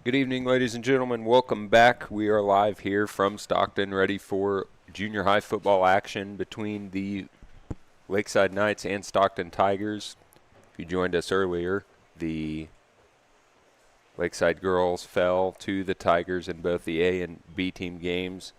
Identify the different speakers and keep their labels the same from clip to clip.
Speaker 1: Good evening, ladies and gentlemen. Welcome back. We are live here from Stockton, ready for junior high football action between the Lakeside Knights and Stockton Tigers. If you joined us earlier, the Lakeside girls fell to the Tigers in both the A and B team games.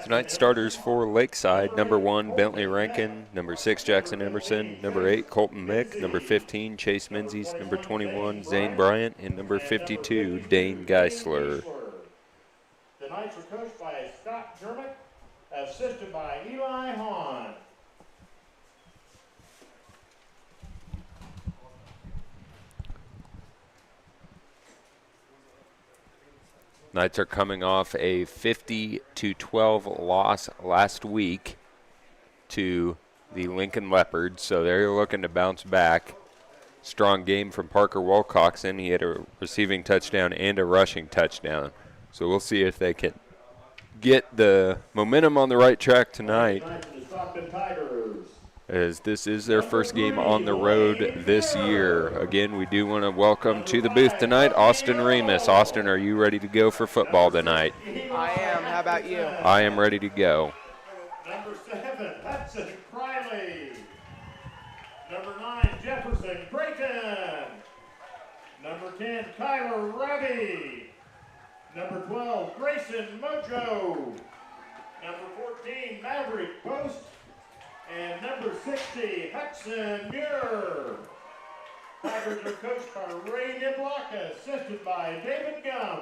Speaker 1: Tonight's starters for Lakeside: number 1, Bentley Rankin; number 6, Jackson Emerson; number 8, Colton Mick; number 15, Chase Menzies; number 21, Zane Bryant; and number 52, Dane Geisler.
Speaker 2: The Knights are coached by Scott Dermott, assisted by Eli Hahn.
Speaker 1: Knights are coming off a 50-12 loss last week to the Lincoln Leopards, so they're looking to bounce back. Strong game from Parker Wilcoxon. He had a receiving touchdown and a rushing touchdown. So we'll see if they can get the momentum on the right track tonight, as this is their first game on the road this year. Again, we do want to welcome to the booth tonight Austin Remus. Austin, are you ready to go for football tonight?
Speaker 3: I am. How about you?
Speaker 1: I am ready to go.
Speaker 2: Number 7, Hudson Criley. Number 9, Jefferson Creighton. Number 10, Kyler Ravi. Number 12, Grayson Mojo. Number 14, Maverick Post. And number 60, Hudson Muir. Tigers are coached by Ray Niblock, assisted by David Gum.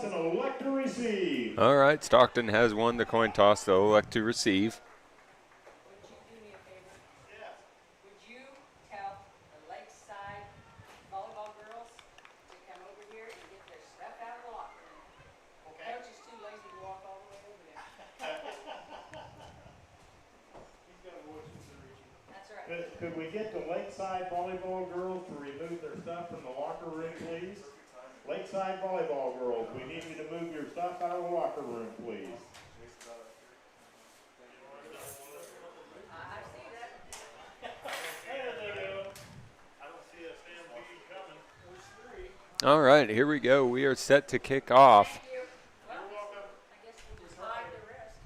Speaker 2: toss and elect to receive.
Speaker 1: All right, Stockton has won the coin toss. They'll elect to receive.
Speaker 4: Would you do me a favor? Yes. Would you tell the Lakeside volleyball girls to come over here and get their stuff out of the locker room? Okay. Coach is too lazy to walk all the way over there.
Speaker 2: He's got a voice to reach.
Speaker 4: That's right.
Speaker 2: Could we get the Lakeside volleyball girls to remove their stuff from the locker room, please? Lakeside volleyball girls, we need you to move your stuff out of the locker room, please.
Speaker 4: I see that.
Speaker 2: There they go. I don't see a stampede coming. There's 3.
Speaker 1: All right, here we go. We are set to kick off.
Speaker 4: Thank you. Well,
Speaker 2: You're welcome.
Speaker 4: I guess we'll just hide the rest.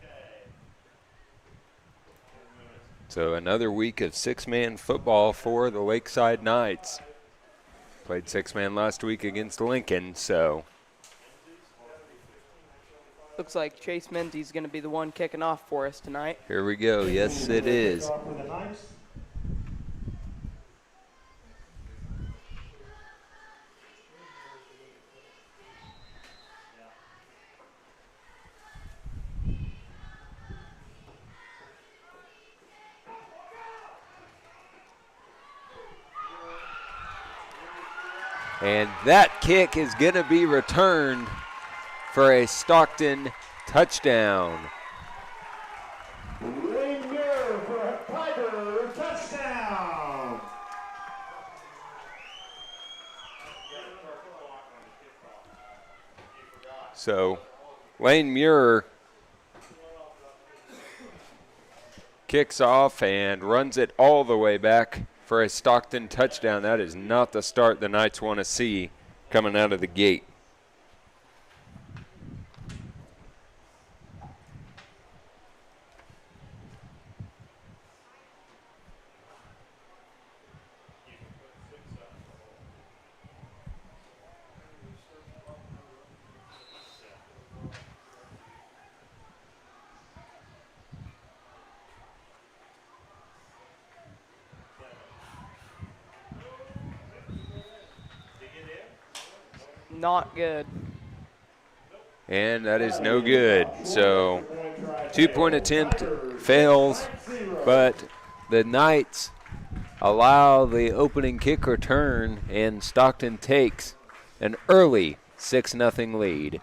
Speaker 2: Okay.
Speaker 1: So another week of 6-man football for the Lakeside Knights. Played 6-man last week against Lincoln, so
Speaker 3: Looks like Chase Menzies going to be the one kicking off for us tonight.
Speaker 1: here we go. Yes, it is.
Speaker 2: Kickoff for the Knights.
Speaker 1: And that kick is going to be returned for a Stockton touchdown.
Speaker 2: Lane Muir for a Tiger touchdown.
Speaker 1: So Lane Muir kicks off and runs it all the way back for a Stockton touchdown. That is not the start the Knights want to see coming out of the gate.
Speaker 3: Not good.
Speaker 1: And that is no good. So 2-point attempt fails, but the Knights allow the opening kick return, and Stockton takes an early 6-0 lead.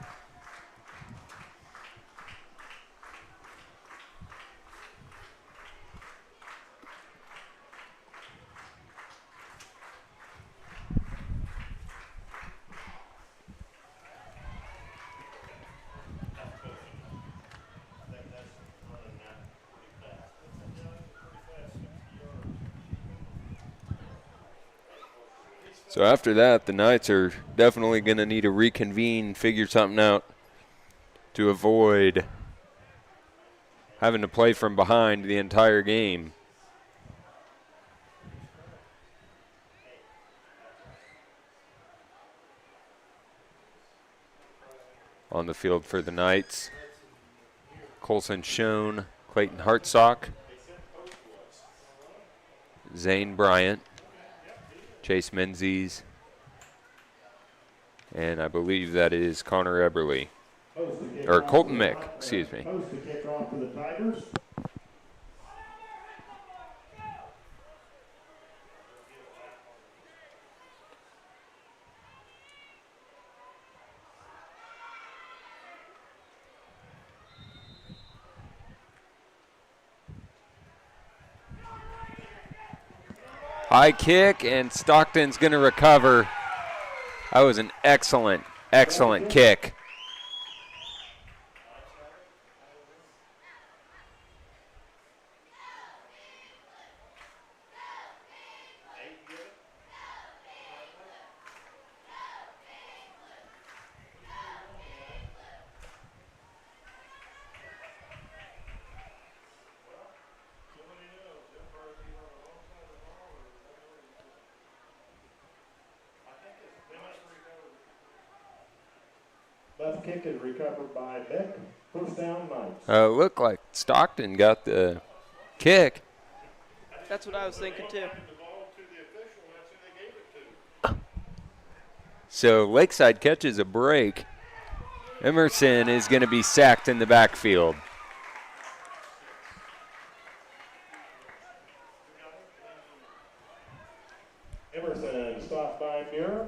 Speaker 1: So after that, the Knights are definitely going to need to reconvene, figure something out to avoid having to play from behind the entire game. On the field for the Knights, Colson Schoen, Clayton Hartsock, Zane Bryant, Chase Menzies, and I believe that is Connor Eberly, or Colton Mick, excuse me.
Speaker 2: Post to kick off for the Tigers.
Speaker 1: High kick, and Stockton's going to recover. That was an excellent, excellent kick.
Speaker 2: Left kick is recovered by Beck. First down, Knights.
Speaker 1: Looked like Stockton got the kick.
Speaker 3: That's what I was thinking too.
Speaker 1: So Lakeside catches a break. Emerson is going to be sacked in the backfield.
Speaker 2: Emerson stopped by Muir.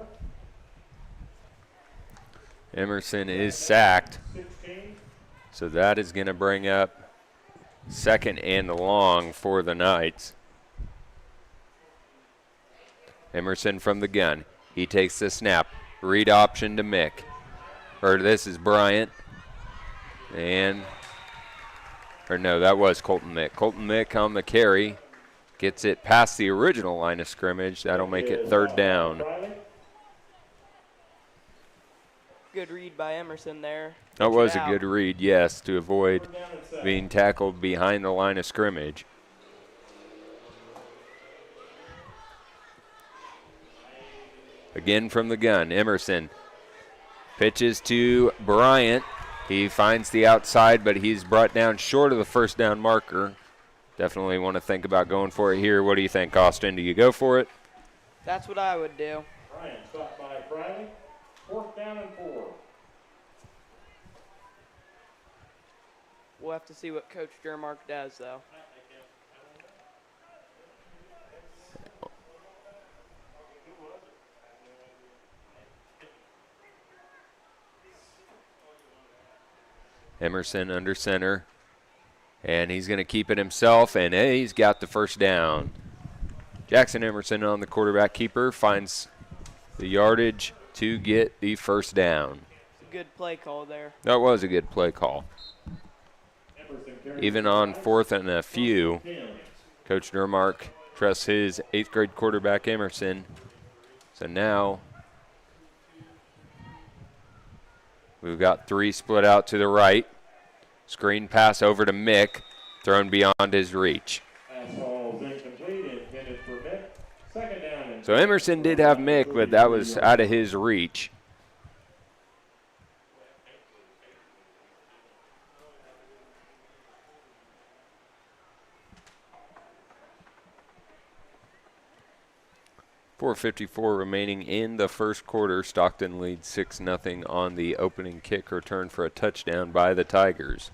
Speaker 1: Emerson is sacked.
Speaker 2: 16.
Speaker 1: So that is going to bring up 2nd and long for the Knights. Emerson from the gun. He takes the snap. Read option to Mick. Or this is Bryant. No, that was Colton Mick. Colton Mick on the carry. Gets it past the original line of scrimmage. That'll make it 3rd down.
Speaker 3: Good read by Emerson there.
Speaker 1: That
Speaker 3: Pitch
Speaker 1: was
Speaker 3: it
Speaker 1: a
Speaker 3: out.
Speaker 1: good read, yes, to avoid being tackled behind the line of scrimmage. Again from the gun, Emerson pitches to Bryant. He finds the outside, but he's brought down short of the 1st down marker. Definitely want to think about going for it here. What do you think, Austin? Do you go for it?
Speaker 3: That's what I would do.
Speaker 2: Bryant stopped by Friday. 4th down and 4.
Speaker 3: We'll have to see what Coach Jermark does, though.
Speaker 1: Emerson under center. And he's going to keep it himself, and he's got the 1st down. Jackson Emerson on the quarterback keeper finds the yardage to get the 1st down.
Speaker 3: It's a good play call there.
Speaker 1: That was a good play call. Even on 4th and a few, Coach Dermark trusts his 8th grade quarterback Emerson. So now we've got 3 split out to the right. Screen pass over to Mick, thrown beyond his reach. So Emerson did have Mick, but that was out of his reach. .454 remaining in the 1st quarter. Stockton leads 6-0 on the opening kick return for a touchdown by the Tigers.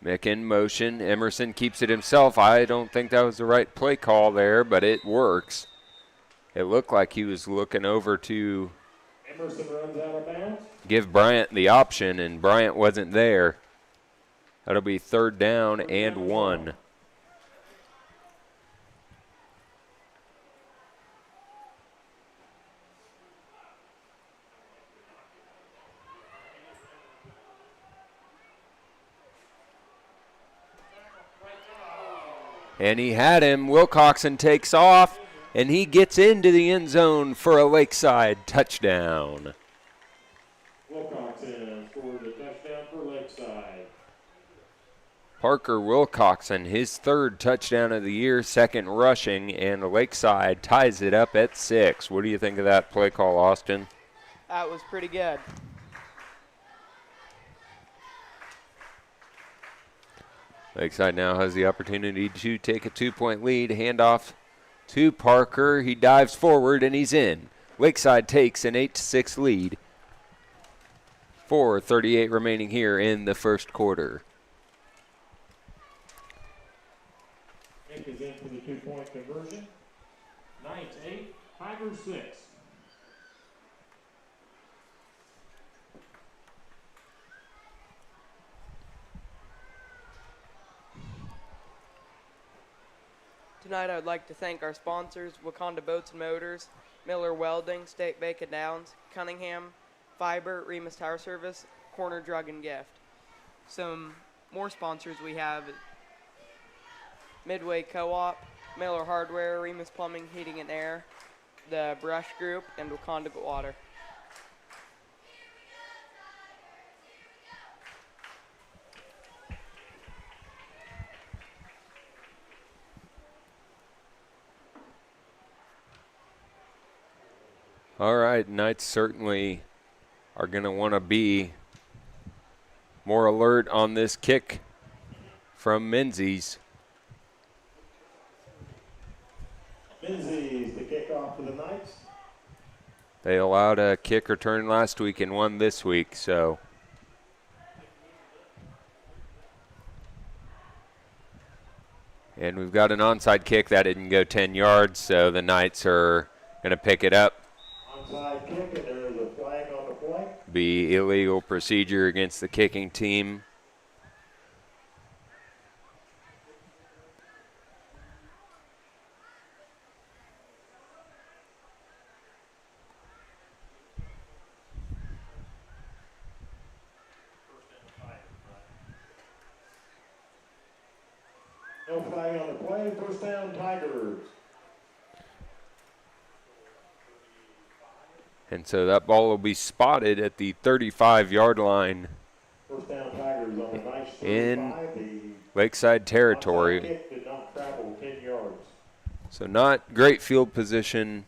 Speaker 1: Mick in motion. Emerson keeps it himself. I don't think that was the right play call there, but it works. It looked like he was looking over to
Speaker 2: Emerson runs out of bounds.
Speaker 1: give Bryant the option, and Bryant wasn't there. That'll be 3rd down and 1. And he had him. Wilcoxon takes off, and he gets into the end zone for a Lakeside touchdown.
Speaker 2: Wilcoxon scored a touchdown for Lakeside.
Speaker 1: Parker Wilcoxon, his 3rd touchdown of the year, 2nd rushing, and Lakeside ties it up at 6. What do you think of that play call, Austin?
Speaker 3: That was pretty good.
Speaker 1: Lakeside now has the opportunity to take a 2-point lead. Handoff to Parker. He dives forward, and he's in. Lakeside takes an 8-6 lead. 4:38 remaining here in the 1st quarter.
Speaker 2: Mick is in for the 2-point conversion. Knights 8, Tigers 6.
Speaker 3: Tonight I would like to thank our sponsors, Wakanda Boats and Motors, Miller Welding, State Bacon Downs, Cunningham, Fiber, Remus Tire Service, Corner Drug and Gift. Some more sponsors we have: Midway Co-op, Miller Hardware, Remus Plumbing, Heating and Air, the Brush Group, and Wakanda Water.
Speaker 1: All right, Knights certainly are going to want to be more alert on this kick from Menzies.
Speaker 2: Menzies, the kickoff for the Knights.
Speaker 1: They allowed a kick return last week and one this week, so. And we've got an onside kick that didn't go 10 yards, so the Knights are going to pick it up.
Speaker 2: Onside kick, and there's a flag on the play.
Speaker 1: Be illegal procedure against the kicking team.
Speaker 2: No flag on the play. First down, Tigers.
Speaker 1: And so that ball will be spotted at the 35-yard line
Speaker 2: First down, Tigers on the nice 35.
Speaker 1: in
Speaker 2: The
Speaker 1: Lakeside territory.
Speaker 2: onside kick did not travel 10 yards.
Speaker 1: So not great field position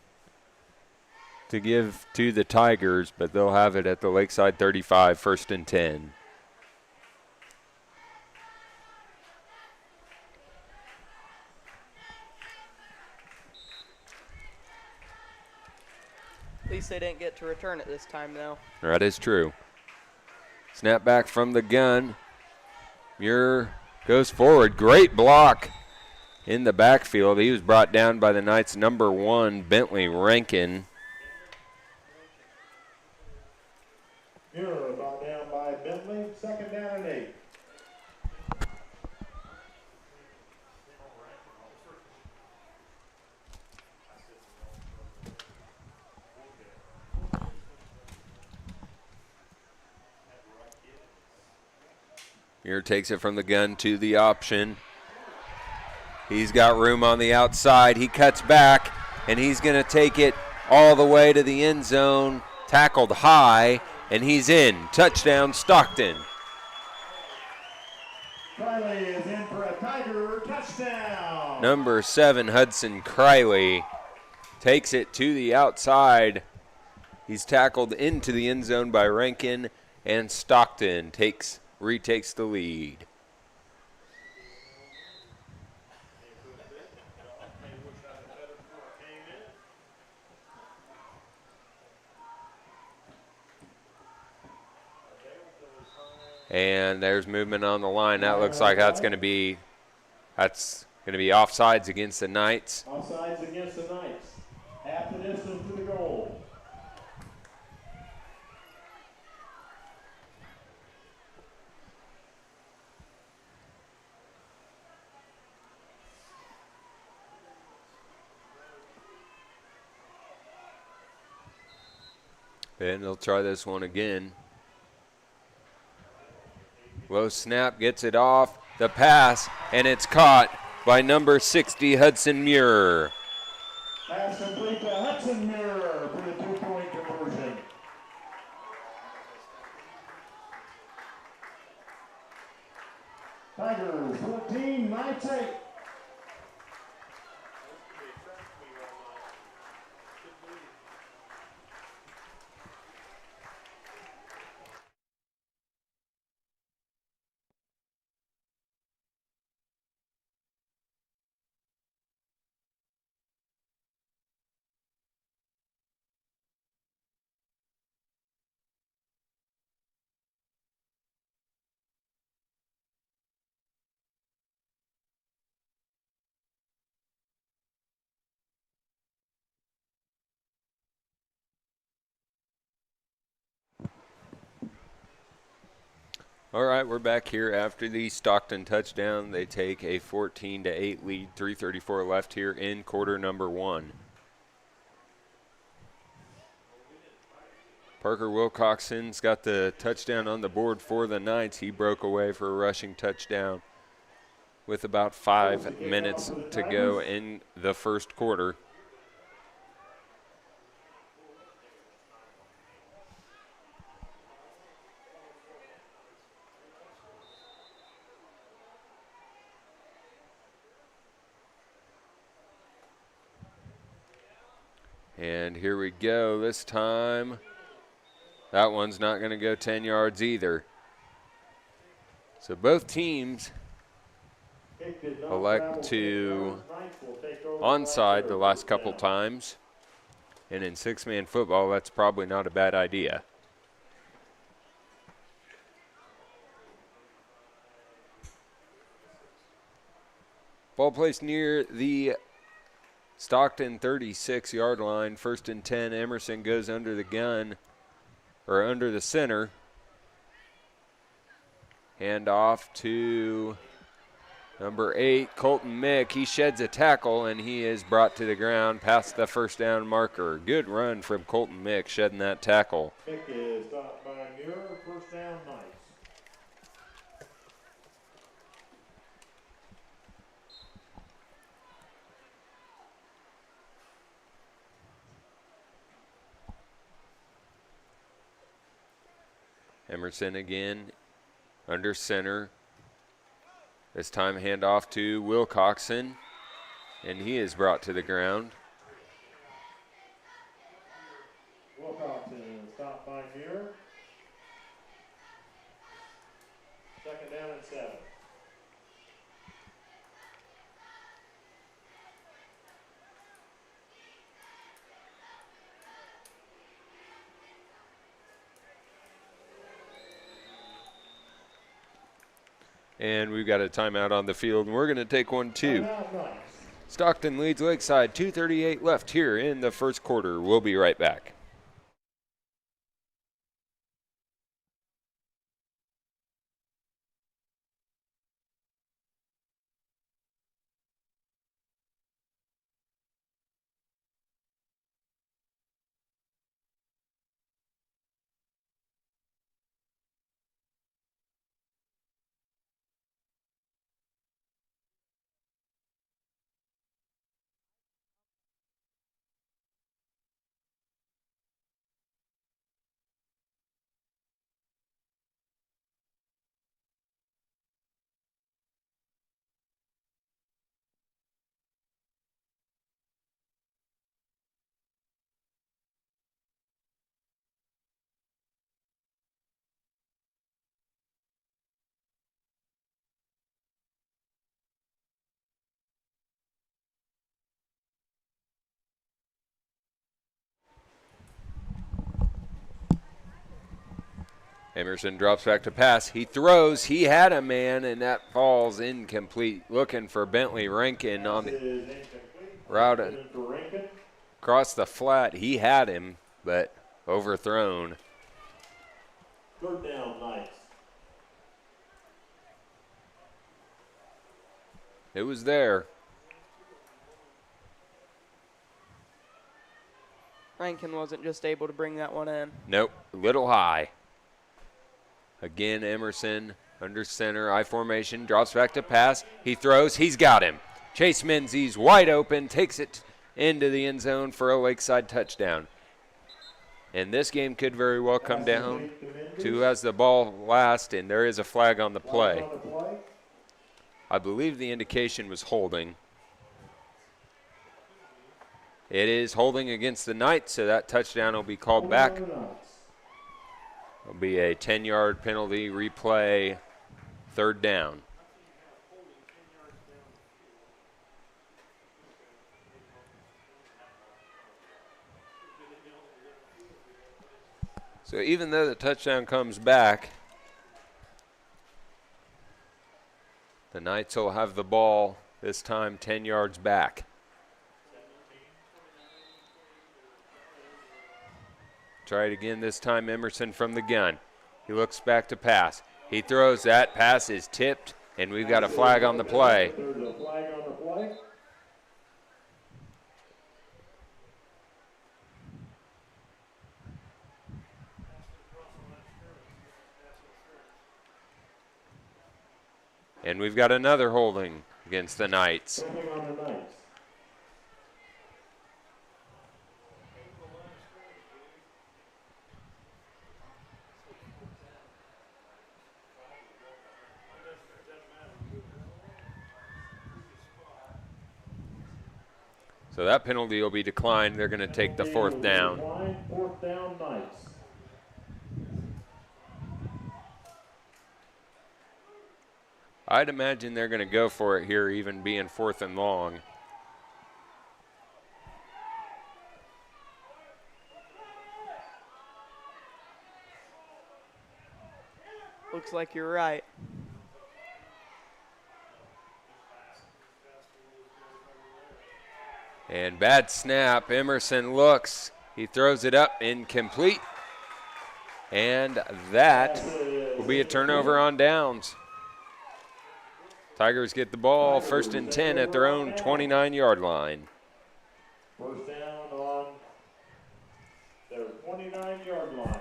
Speaker 1: to give to the Tigers, but they'll have it at the Lakeside 35, 1st and 10.
Speaker 3: At least they didn't get to return it this time, though.
Speaker 1: That is true. Snap back from the gun. Muir goes forward. Great block in the backfield. He was brought down by the Knights' number 1, Bentley Rankin.
Speaker 2: Muir brought down by Bentley. Second down and 8.
Speaker 1: Muir takes it from the gun to the option. He's got room on the outside. He cuts back, and he's going to take it all the way to the end zone. Tackled high, and he's in. Touchdown, Stockton.
Speaker 2: Riley is in for a Tiger touchdown.
Speaker 1: Number 7, Hudson Criley, takes it to the outside. He's tackled into the end zone by Rankin, and Stockton retakes the lead. And there's movement on the line. That looks like that's going to be offsides against the Knights.
Speaker 2: Offsides against the Knights. Half the distance to the goal.
Speaker 1: And they'll try this one again. Low snap, gets it off. The pass, and it's caught by number 60, Hudson Muir.
Speaker 2: Pass complete to Hudson Muir for the 2-point conversion. Tigers 14, Knights 8.
Speaker 1: All right, we're back here after the Stockton touchdown. They take a 14-8 lead, 3:34 left here in quarter number 1. Parker Wilcoxon's got the touchdown on the board for the Knights. He broke away for a rushing touchdown with about 5 minutes to go in the first quarter. And here we go. This time, that one's not going to go 10 yards either. So both teams
Speaker 2: Kick did not
Speaker 1: elect
Speaker 2: travel 10
Speaker 1: to
Speaker 2: yards. Knights will take over
Speaker 1: onside
Speaker 2: after
Speaker 1: the
Speaker 2: a
Speaker 1: last
Speaker 2: first
Speaker 1: couple
Speaker 2: down.
Speaker 1: times. And in six-man football, that's probably not a bad idea. Ball placed near the Stockton 36-yard line. 1st and 10. Emerson goes under the gun, or under the center. Hand off to number 8, Colton Mick. He sheds a tackle, and he is brought to the ground past the first down marker. Good run from Colton Mick, shedding that tackle.
Speaker 2: Mick is stopped by Muir. First down, Knights.
Speaker 1: Emerson again under center. This time handoff to Wilcoxon, and he is brought to the ground.
Speaker 2: Wilcoxon stopped by Muir. 2nd down and 7.
Speaker 1: And we've got a timeout on the field, and we're going to take one too.
Speaker 2: Timeout, Knights.
Speaker 1: Stockton leads Lakeside, 2:38 left here in the first quarter. We'll be right back. Emerson drops back to pass. He throws. He had a man, and that falls incomplete. Looking for Bentley Rankin on
Speaker 2: This
Speaker 1: the
Speaker 2: is incomplete.
Speaker 1: route
Speaker 2: Given for Rankin.
Speaker 1: across the flat. He had him, but overthrown.
Speaker 2: 3rd down, Knights.
Speaker 1: It was there.
Speaker 3: Rankin wasn't just able to bring that one in.
Speaker 1: Nope, a little high. Again, Emerson under center, I formation, drops back to pass. He throws, he's got him. Chase Menzies wide open, takes it into the end zone for a Lakeside touchdown. And this game could very well come down to who has the ball last, and there is a flag on the play.
Speaker 2: On the play.
Speaker 1: I believe the indication was holding. It is holding against the Knights, so that touchdown will be called back.
Speaker 2: Over the Knights.
Speaker 1: It'll be a 10-yard penalty, replay, 3rd down. So even though the touchdown comes back, the Knights will have the ball this time 10 yards back. Try it again this time, Emerson from the gun. He looks back to pass. He throws, that pass is tipped, and we've got a flag on the play.
Speaker 2: There's a flag on the play.
Speaker 1: And we've got another holding against the Knights.
Speaker 2: Holding on the Knights.
Speaker 1: So that penalty will be declined. They're going to take the 4th down.
Speaker 2: Decline, 4th down, Knights.
Speaker 1: I'd imagine they're going to go for it here, even being 4th and long.
Speaker 3: Looks like you're right.
Speaker 1: And bad snap. Emerson looks. He throws it up, incomplete. And that will be a turnover on downs. Tigers get the ball 1st and 10 at their own 29-yard line.
Speaker 2: First down on their 29-yard line.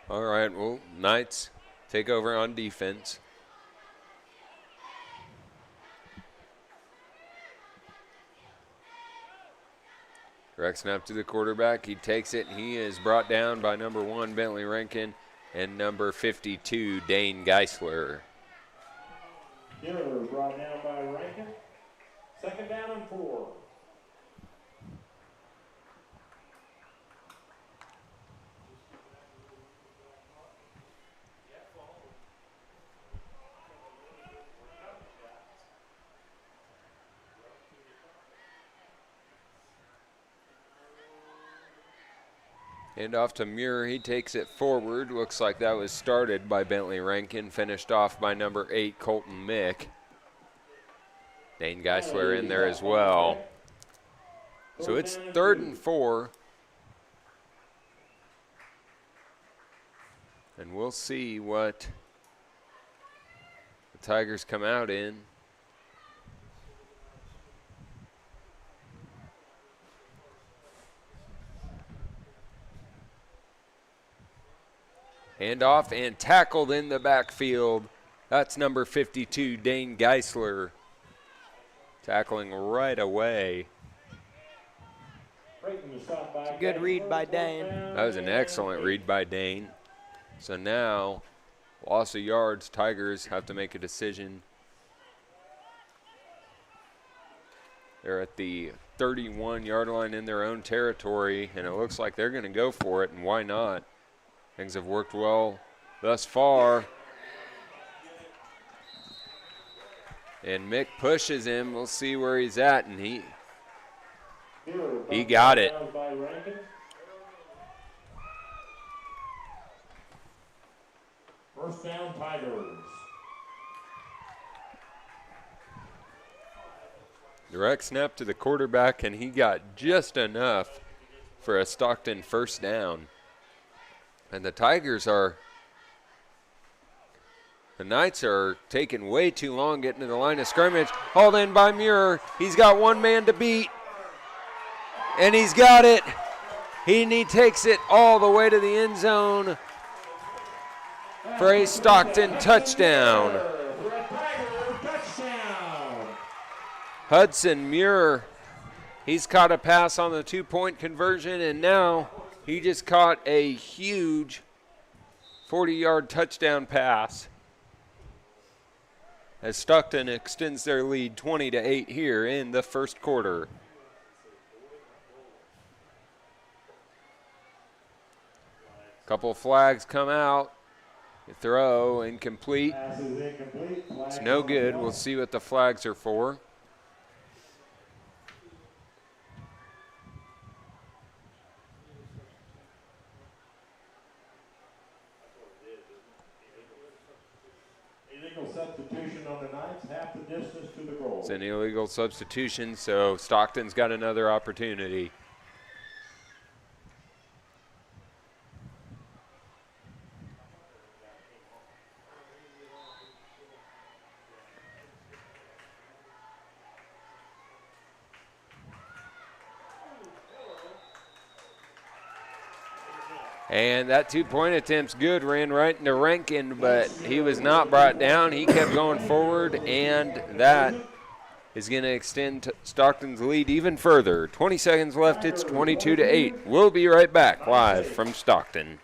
Speaker 1: All right, well, Knights take over on defense. Direct snap to the quarterback. He takes it, and he is brought down by number 1, Bentley Rankin, and number 52, Dane Geisler.
Speaker 2: Giller brought down by Rankin. 2nd down and 4.
Speaker 1: Hand off to Muir. He takes it forward. Looks like that was started by Bentley Rankin, finished off by number 8, Colton Mick. Dane Geisler in there as well. So it's 3rd and 4. And we'll see what the Tigers come out in. Handoff and tackled in the backfield. That's number 52, Dane Geisler. Tackling right away.
Speaker 3: Good read by Dane.
Speaker 1: That was an excellent read by Dane. So now, loss of yards, Tigers have to make a decision. They're at the 31-yard line in their own territory, and it looks like they're going to go for it, and why not? Things have worked well thus far. And Mick pushes him. We'll see where he's at, and he got it.
Speaker 2: First down, Tigers.
Speaker 1: Direct snap to the quarterback, and he got just enough for a Stockton first down. And the Knights are taking way too long getting to the line of scrimmage. Hauled in by Muir. He's got one man to beat. And he's got it. He takes it all the way to the end zone for a Stockton touchdown. Hudson Muir, he's caught a pass on the 2-point conversion, and now he just caught a huge 40-yard touchdown pass as Stockton extends their lead 20-8 here in the first quarter. Couple flags come out. Throw incomplete. It's no good. We'll see what the flags are for.
Speaker 2: Substitution on the Knights, half the distance to the goal.
Speaker 1: It's an illegal substitution, so Stockton's got another opportunity. And that 2-point attempt's good, ran right into Rankin, but he was not brought down. He kept going forward, and that is going to extend Stockton's lead even further. 20 seconds left, it's 22-8. We'll be right back live from Stockton.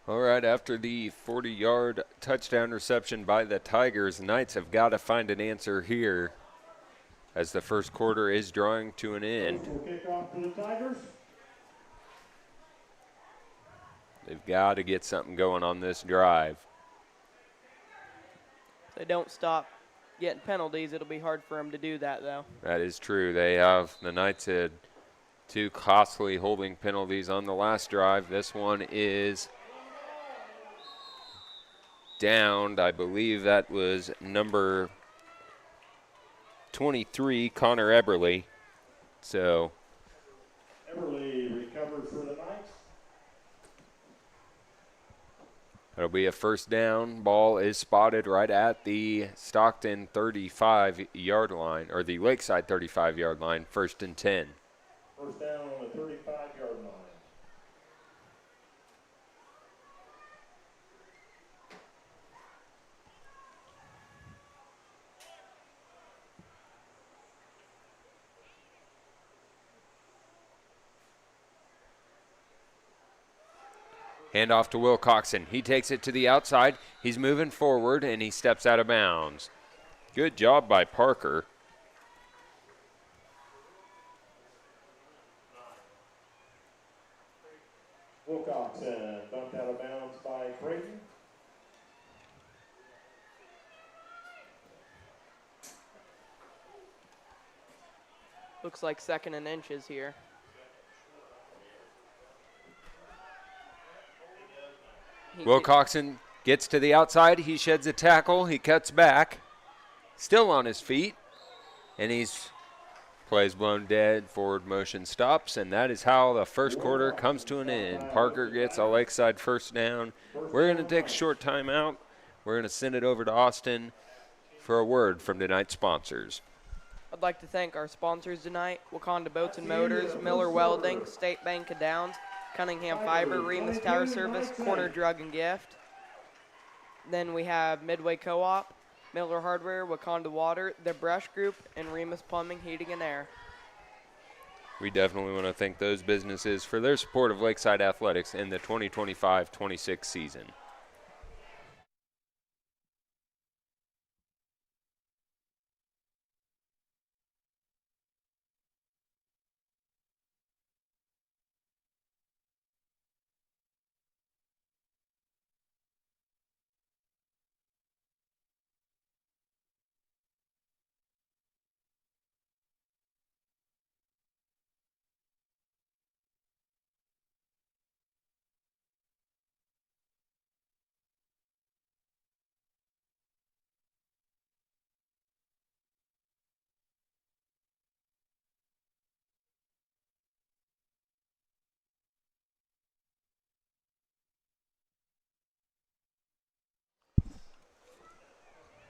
Speaker 1: All right, after the 40-yard touchdown reception by the Tigers, Knights have got to find an answer here as the first quarter is drawing to an end.
Speaker 2: Will kickoff for the Tigers.
Speaker 1: They've got to get something going on this drive.
Speaker 3: If they don't stop getting penalties, it'll be hard for them to do that, though.
Speaker 1: That is true. The Knights had 2 costly holding penalties on the last drive. This one is downed. I believe that was number 23, Connor Eberly. So
Speaker 2: Everly recovered for the Knights.
Speaker 1: it'll be a first down. Ball is spotted right at the Stockton 35-yard line, or the Lakeside 35-yard line, 1st and 10.
Speaker 2: First down on the 35-yard line.
Speaker 1: Handoff to Will Coxon. He takes it to the outside. He's moving forward, and he steps out of bounds. Good job by Parker.
Speaker 2: Wilcoxon bumped out of bounds by Creighton.
Speaker 3: Looks like 2nd and inches here.
Speaker 1: Will Coxon gets to the outside. He sheds a tackle. He cuts back. Still on his feet. And he's plays blown dead. Forward motion stops. And that is how the first quarter comes to an end. Parker gets a Lakeside first down. We're going to take a short timeout. We're going to send it over to Austin for a word from tonight's sponsors.
Speaker 3: I'd like to thank our sponsors tonight: Wakanda Boats and Motors, Miller Welding, State Bank of Downs, Cunningham Fiber, Remus Tower Service, Corner Drug and Gift. Then we have Midway Co-op, Miller Hardware, Wakanda Water, The Brush Group, and Remus Plumbing, Heating and Air.
Speaker 1: We definitely want to thank those businesses for their support of Lakeside Athletics in the 2025-26 season.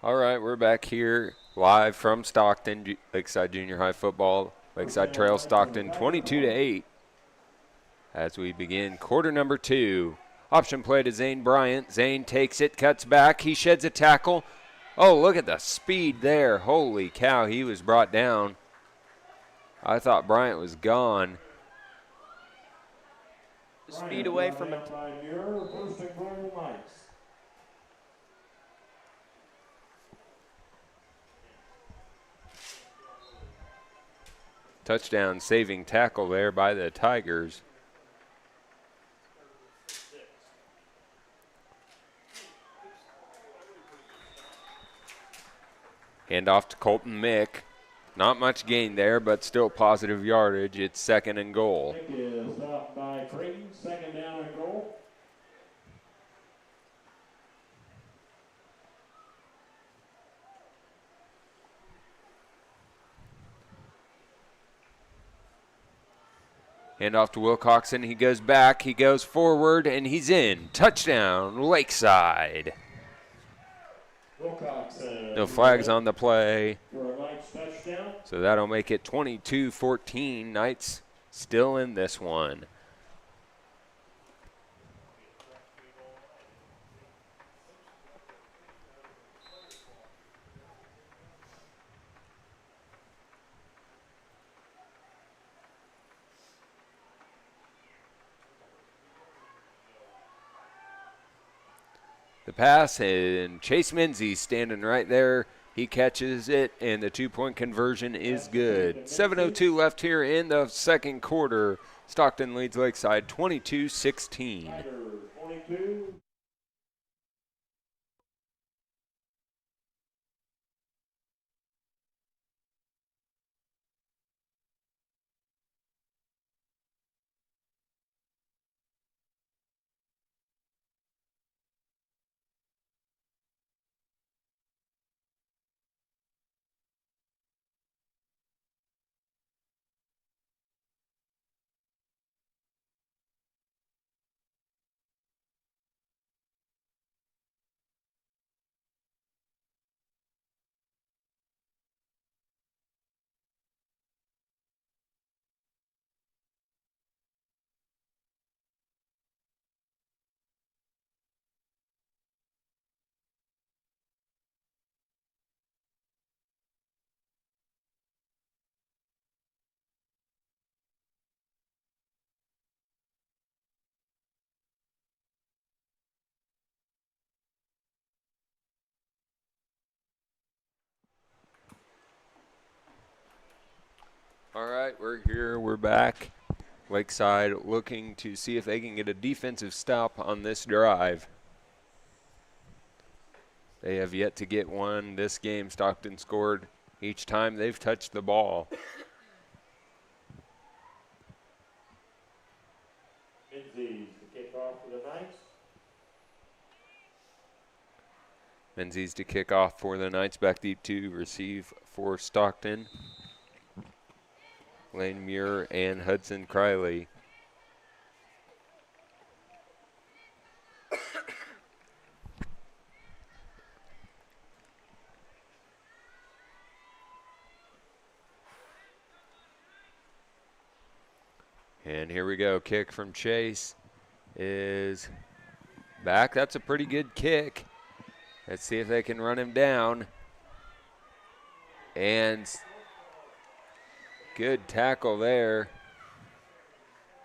Speaker 1: All right, we're back here live from Stockton, Lakeside Junior High Football. Lakeside trails Stockton 22-8 as we begin quarter number 2. Option play to Zane Bryant. Zane takes it, cuts back. He sheds a tackle. Oh, look at the speed there. Holy cow, he was brought down. I thought Bryant was gone.
Speaker 3: Speed away from it.
Speaker 1: Touchdown saving tackle there by the Tigers. Handoff to Colton Mick. Not much gain there, but still positive yardage. It's 2nd and goal.
Speaker 2: Mick is stopped by Creighton, 2nd down and goal.
Speaker 1: Handoff to Will Coxon. He goes back, he goes forward, and he's in. Touchdown, Lakeside.
Speaker 2: Wilcoxon.
Speaker 1: No flags on the play.
Speaker 2: For a Knights touchdown.
Speaker 1: So that'll make it 22-14. Knights still in this one. pass, and Chase Menzies standing right there. He catches it, and the two-point conversion is good. 7:02 left here in the second quarter. Stockton leads Lakeside 22-16.
Speaker 2: 22.
Speaker 1: All right, we're here. We're back. Lakeside looking to see if they can get a defensive stop on this drive. They have yet to get one this game. Stockton scored each time they've touched the ball.
Speaker 2: Menzies to kick off for the Knights.
Speaker 1: Menzies to kick off for the Knights. Back deep to receive for Stockton. Lane Muir and Hudson Criley. And here we go. Kick from Chase is back. That's a pretty good kick. Let's see if they can run him down. And good tackle there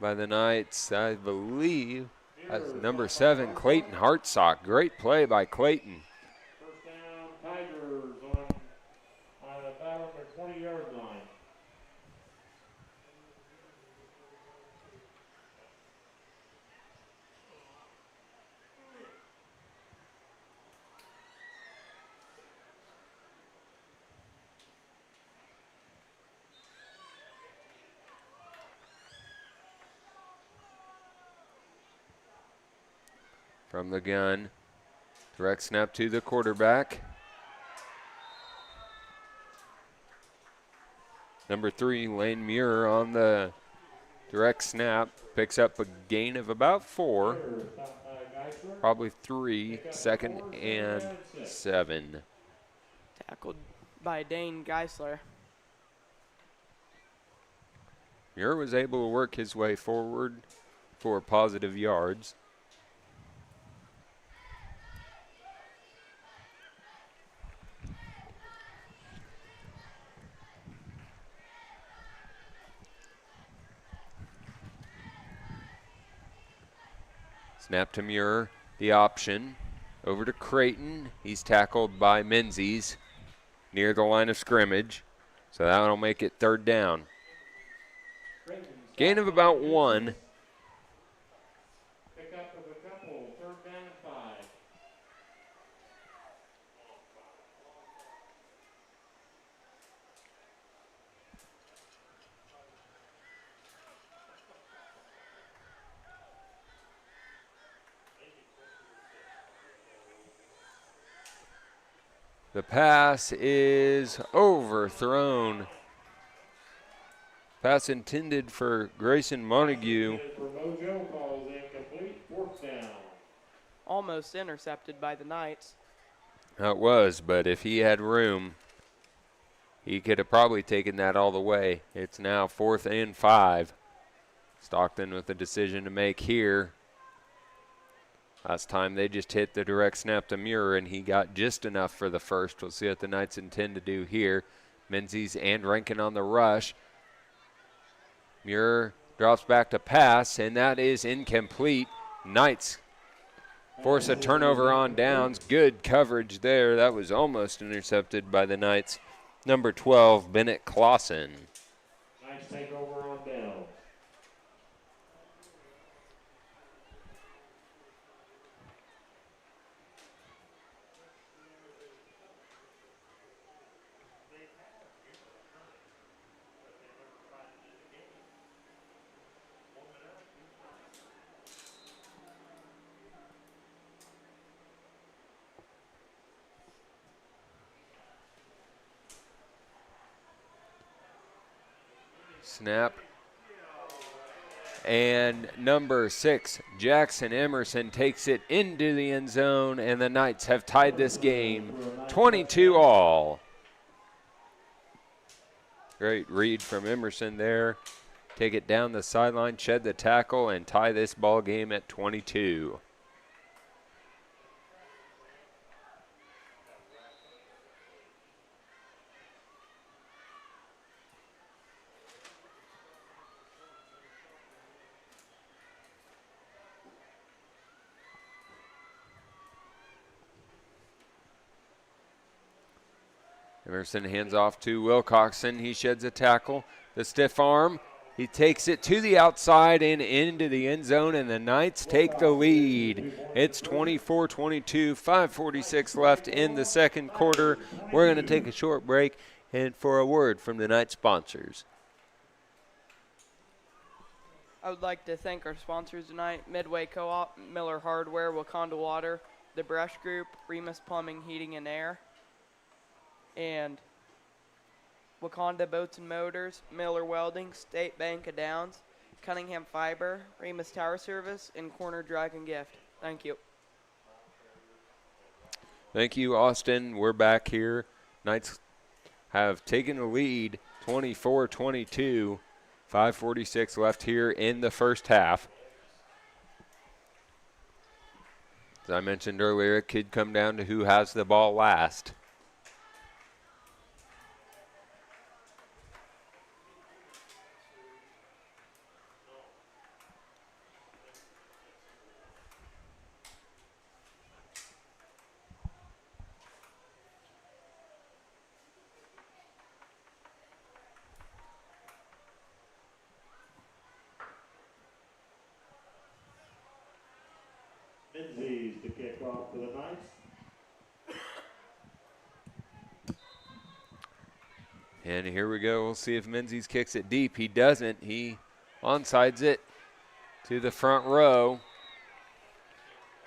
Speaker 1: by the Knights. I believe that's number 7, Clayton Hartsock. Great play by Clayton.
Speaker 2: First down, Tigers on about on their 20-yard line.
Speaker 1: From the gun, direct snap to the quarterback. Number 3, Lane Muir on the direct snap. Picks up a gain of about 4, probably 3, second and 7.
Speaker 3: Tackled by Dane Geisler.
Speaker 1: Muir was able to work his way forward for positive yards. Snap to Muir, the option. Over to Creighton. He's tackled by Menzies near the line of scrimmage. So that'll make it third down. Gain of about 1.
Speaker 2: Pick up of a couple, third down and 5.
Speaker 1: The pass is overthrown. Pass intended for Grayson Montague.
Speaker 2: For Mojo, calls incomplete, fourth down.
Speaker 3: Almost intercepted by the Knights.
Speaker 1: It was, but if he had room, he could have probably taken that all the way. It's now 4th and 5. Stockton with a decision to make here. Last time they just hit the direct snap to Muir, and he got just enough for the first. We'll see what the Knights intend to do here. Menzies and Rankin on the rush. Muir drops back to pass, and that is incomplete. Knights force a turnover on downs. Good coverage there. That was almost intercepted by the Knights. Number 12, Bennett Clausen.
Speaker 2: Nice takeover on downs.
Speaker 1: Snap. And number 6, Jackson Emerson takes it into the end zone, and the Knights have tied this game 22 all. Great read from Emerson there. Take it down the sideline, shed the tackle, and tie this ball game at 22. Emerson hands off to Wilcoxon. He sheds a tackle. The stiff arm. He takes it to the outside and into the end zone, and the Knights take the lead. It's 24-22, 5:46 left in the second quarter. We're going to take a short break and for a word from the Knights sponsors.
Speaker 3: I would like to thank our sponsors tonight: Midway Co-op, Miller Hardware, Wakanda Water, The Brush Group, Remus Plumbing, Heating and Air, and Wakanda Boats and Motors, Miller Welding, State Bank of Downs, Cunningham Fiber, Remus Tower Service, and Corner Dragon Gift. Thank you.
Speaker 1: Thank you, Austin. We're back here. Knights have taken the lead 24-22. 5:46 left here in the first half. As I mentioned earlier, it could come down to who has the ball last.
Speaker 2: Menzies to kick off for the Knights.
Speaker 1: And here we go. We'll see if Menzies kicks it deep. He doesn't. He onsides it to the front row.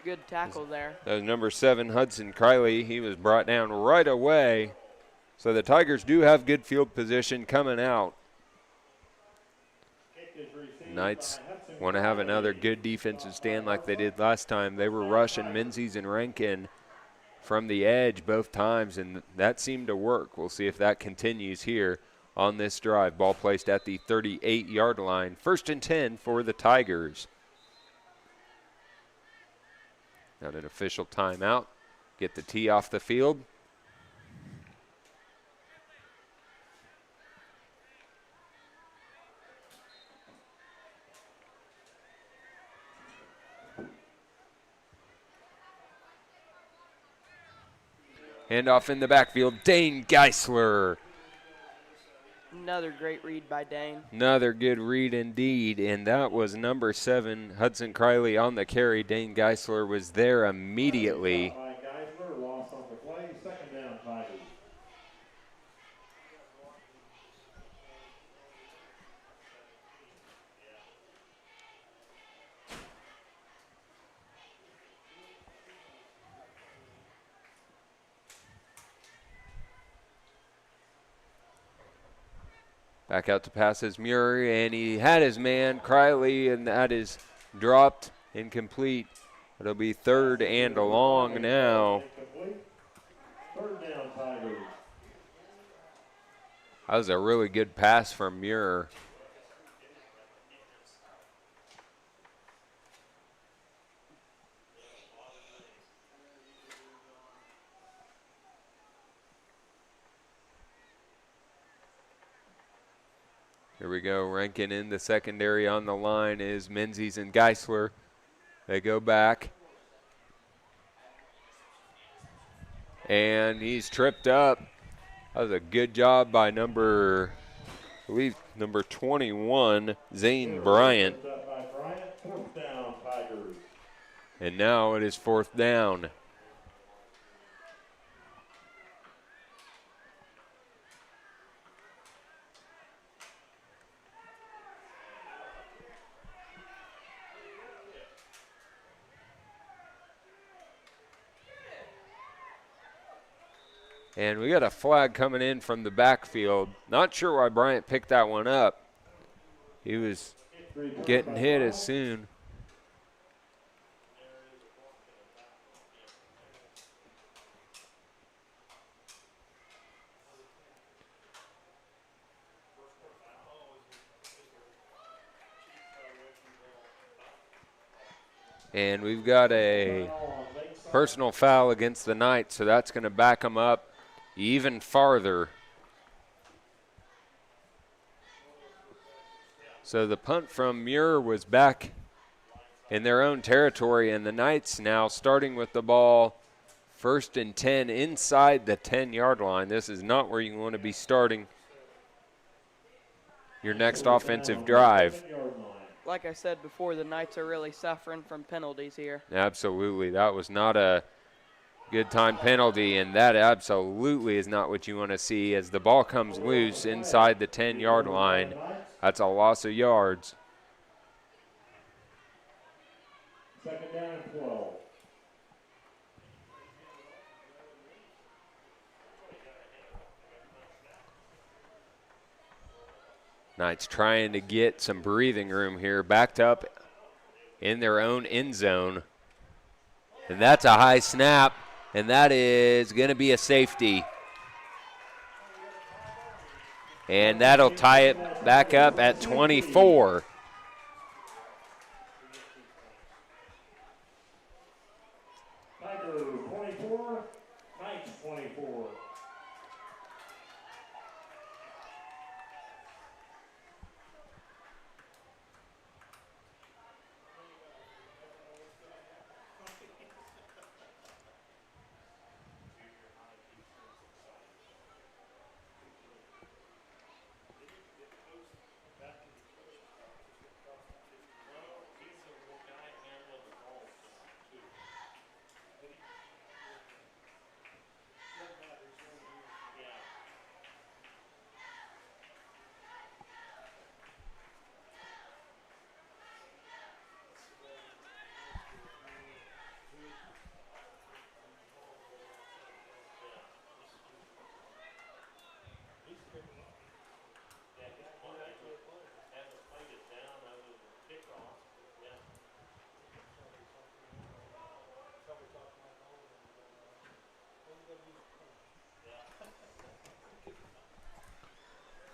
Speaker 3: Good tackle there.
Speaker 1: That was number 7, Hudson Kiley. He was brought down right away. So the Tigers do have good field position coming out. Knights want to have another good defensive stand like they did last time. They were rushing Menzies and Rankin from the edge both times, and that seemed to work. We'll see if that continues here on this drive. Ball placed at the 38-yard line. 1st and 10 for the Tigers. Got an official timeout. Get the tee off the field. Handoff in the backfield. Dane Geisler.
Speaker 3: Another great read by Dane.
Speaker 1: Another good read indeed, and that was number 7, Hudson Kiley on the carry. Dane Geisler was there immediately.
Speaker 2: By Geisler, loss on the play, 2nd down Tigers.
Speaker 1: Back out to pass is Muir, and he had his man, Kiley, and that is dropped incomplete. It'll be 3rd and long now.
Speaker 2: 3rd down Tigers.
Speaker 1: That was a really good pass from Muir. Here we go, Rankin in the secondary. On the line is Menzies and Geisler. They go back. And he's tripped up. That was a good job by I believe, number 21, Zane Bryant.
Speaker 2: Tripped up by Bryant. 4th down, Tigers.
Speaker 1: And now it is 4th down. And we got a flag coming in from the backfield. Not sure why Bryant picked that one up. He was getting hit as soon. And we've got a personal foul against the Knights, so that's going to back them up even farther. So the punt from Muir was back in their own territory, and the Knights now starting with the ball 1st and 10 inside the 10-yard line. This is not where you want to be starting your next offensive drive.
Speaker 3: Like I said before, the Knights are really suffering from penalties here.
Speaker 1: Absolutely. That was not a good time penalty, and that absolutely is not what you want to see as the ball comes loose inside the 10-yard line. That's a loss of yards.
Speaker 2: 2nd down and 12.
Speaker 1: Knights trying to get some breathing room here, backed up in their own end zone. And that's a high snap, and that is going to be a safety. And that'll tie it back up at 24.
Speaker 2: Tiger 24, Knights 24.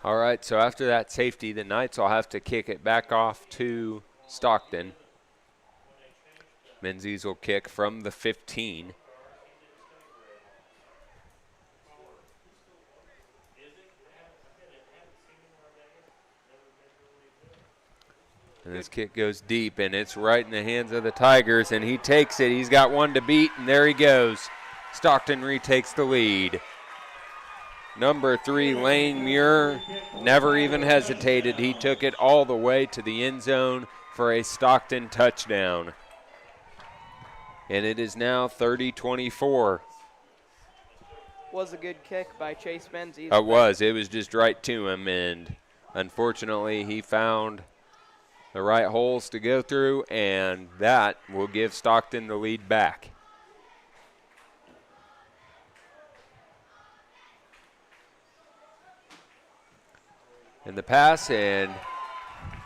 Speaker 1: All right, so after that safety, the Knights will have to kick it back off to Stockton. Menzies will kick from the 15. And this kick goes deep, and it's right in the hands of the Tigers, and he takes it. He's got one to beat, and there he goes. Stockton retakes the lead. Number 3, Lane Muir, never even hesitated. He took it all the way to the end zone for a Stockton touchdown. And it is now 30-24.
Speaker 3: Was a good kick by Chase Menzies.
Speaker 1: It was. It was just right to him, and unfortunately he found the right holes to go through, and that will give Stockton the lead back. And the pass, and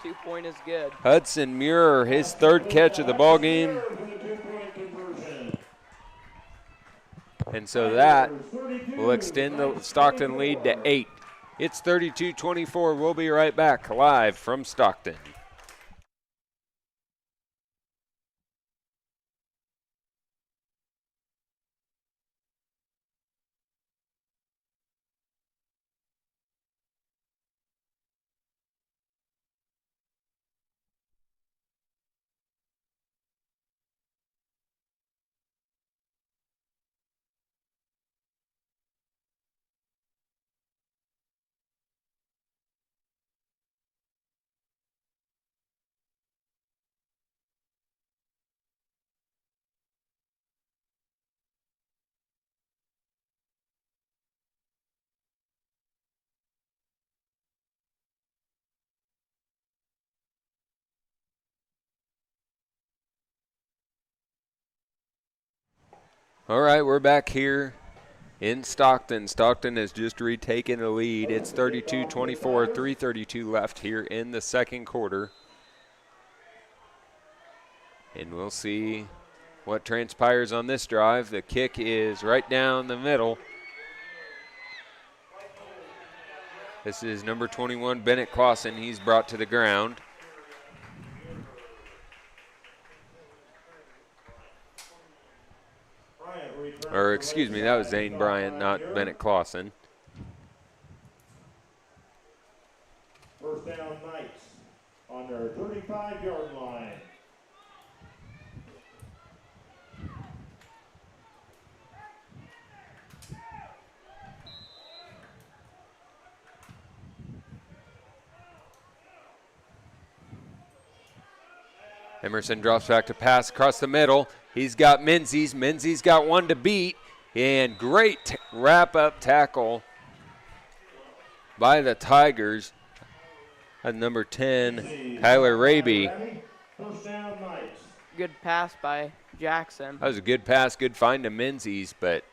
Speaker 3: 2-point is good.
Speaker 1: Hudson Muir, his 3rd catch of the ball game. And so that will extend the Stockton lead to 8. It's 32-24. We'll be right back live from Stockton. All right, we're back here in Stockton. Stockton has just retaken the lead. It's 32-24, 3:32 left here in the second quarter. And we'll see what transpires on this drive. The kick is right down the middle. This is number 21, Bennett Clausen. He's brought to the ground. Or excuse me, that was Zane Bryant, not Bennett Clausen.
Speaker 2: First down, Knights on their 35-yard line.
Speaker 1: Emerson drops back to pass across the middle. He's got Menzies. Menzies got one to beat. And great wrap-up tackle by the Tigers. At number 10, Kyler Raby.
Speaker 2: First down, Knights.
Speaker 3: Good pass by Jackson.
Speaker 1: That was a good pass, good find to Menzies, but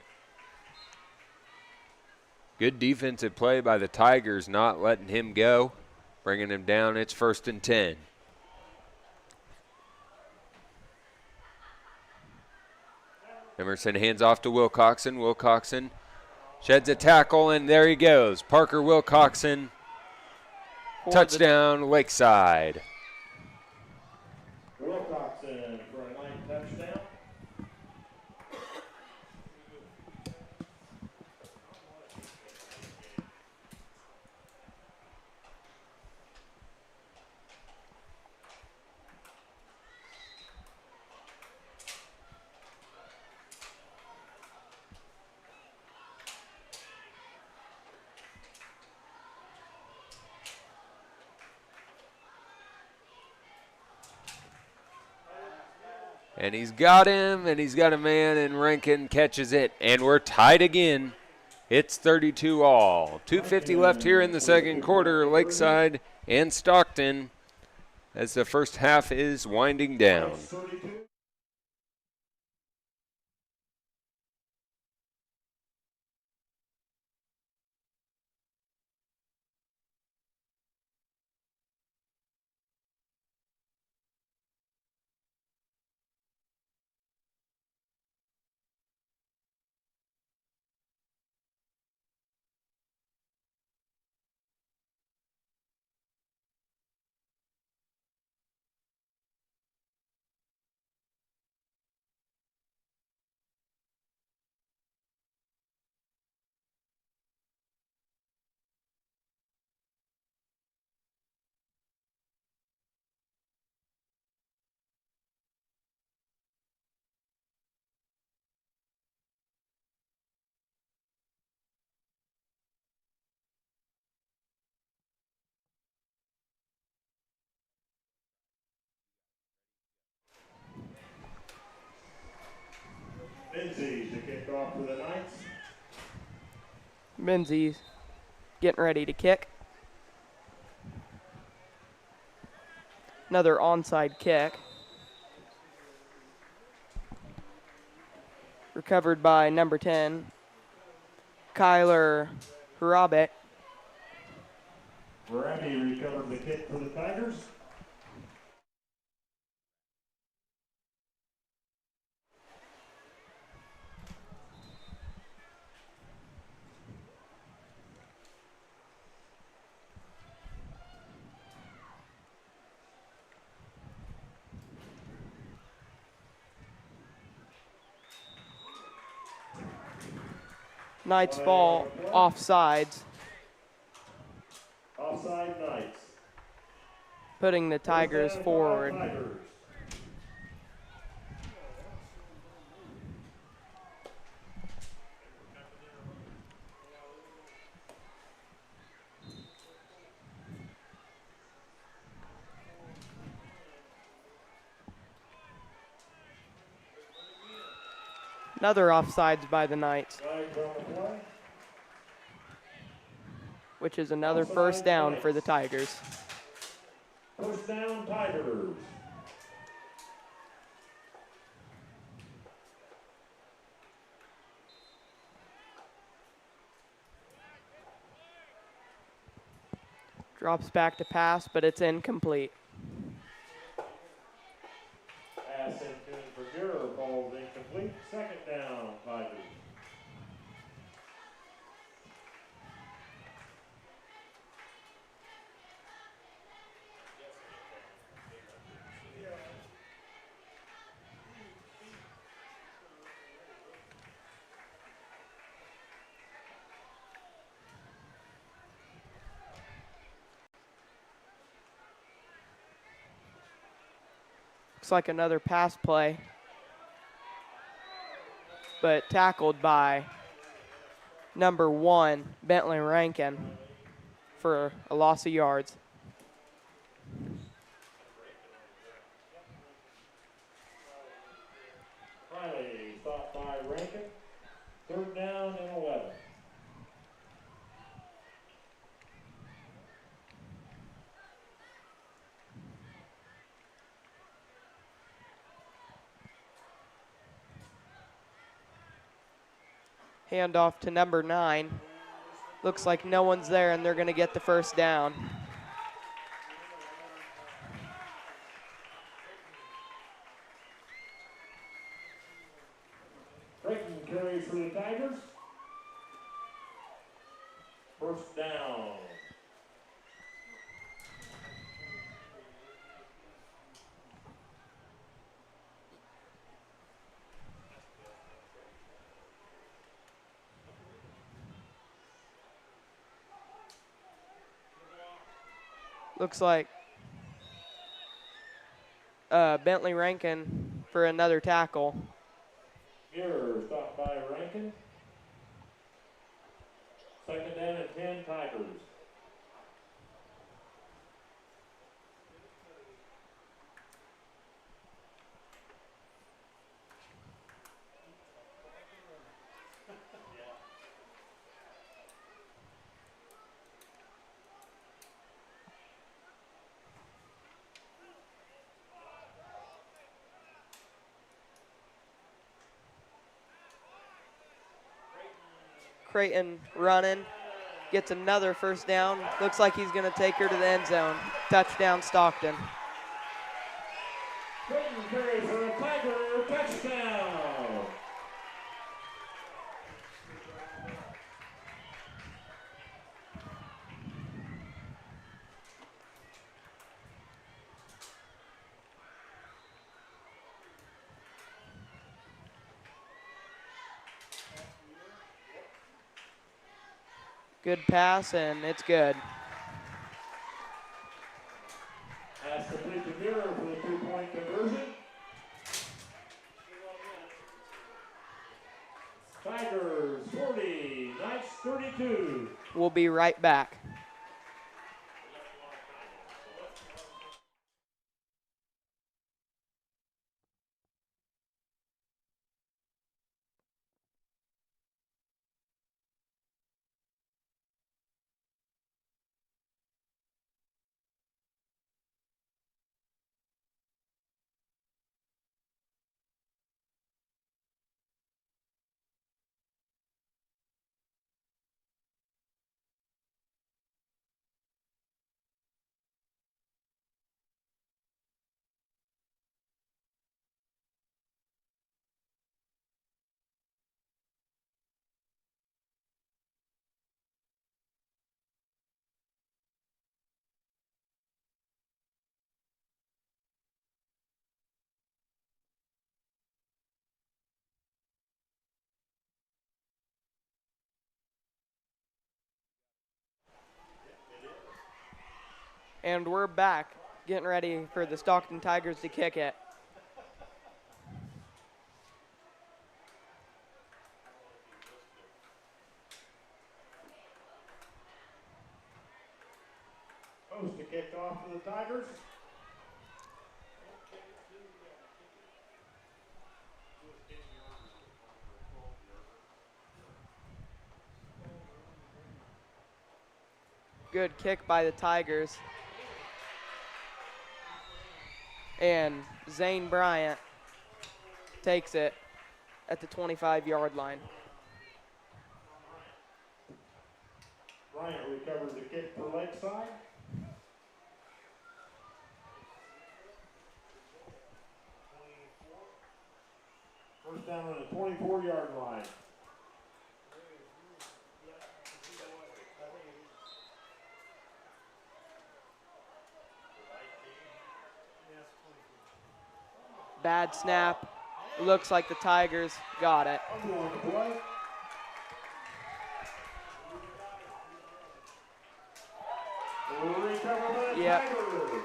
Speaker 1: good defensive play by the Tigers, not letting him go, bringing him down. It's 1st and 10. Emerson hands off to Wilcoxon. Wilcoxon sheds a tackle, and there he goes. Parker Wilcoxon, touchdown, Lakeside.
Speaker 2: Wilcoxon for a ninth touchdown.
Speaker 1: And he's got him, and he's got a man, and Rankin catches it, and we're tied again. It's 32 all. 2:50 left here in the second quarter, Lakeside and Stockton, as the first half is winding down.
Speaker 2: 32. Menzies to kick off for the Knights.
Speaker 3: Menzies getting ready to kick. Another onside kick. Recovered by number 10, Kyler Harabe.
Speaker 2: Rabi recovered the kick for the Tigers.
Speaker 3: Knights fall offsides,
Speaker 2: Offside Knights.
Speaker 3: putting the Tigers
Speaker 2: First down,
Speaker 3: forward.
Speaker 2: Tigers.
Speaker 3: Another offsides by the Knights,
Speaker 2: Flags on the play.
Speaker 3: which is another first down for the Tigers.
Speaker 2: First down, Tigers.
Speaker 3: Drops back to pass, but it's incomplete.
Speaker 2: Pass intended for Muir, falls incomplete. Second down, Tigers.
Speaker 3: Looks like another pass play, but tackled by number 1, Bentley Rankin, for a loss of yards.
Speaker 2: Riley stopped by Rankin. Third down and 11.
Speaker 3: Handoff to number 9. Looks like no one's there, and they're going to get the first down.
Speaker 2: Creighton carries for the Tigers. First down.
Speaker 3: Looks like Bentley Rankin for another tackle.
Speaker 2: Muir stopped by Rankin. Second down and 10, Tigers.
Speaker 3: Creighton running, gets another first down. Looks like he's going to take her to the end zone. Touchdown, Stockton.
Speaker 2: Creighton carries for a Tiger touchdown.
Speaker 3: Good pass, and it's good.
Speaker 2: Pass complete to Muir for the 2-point conversion. Tigers 40, Knights 32.
Speaker 3: We'll be right back. And we're back, getting ready for the Stockton Tigers to kick it.
Speaker 2: Post to kick off for the Tigers.
Speaker 3: Good kick by the Tigers. And Zane Bryant takes it at the 25-yard line.
Speaker 2: Bryant recovers the kick for Lakeside. First down on the 24-yard line.
Speaker 3: Bad snap. Looks like the Tigers got it.
Speaker 2: On the play. Recovered by the
Speaker 3: Yep.
Speaker 2: Tigers.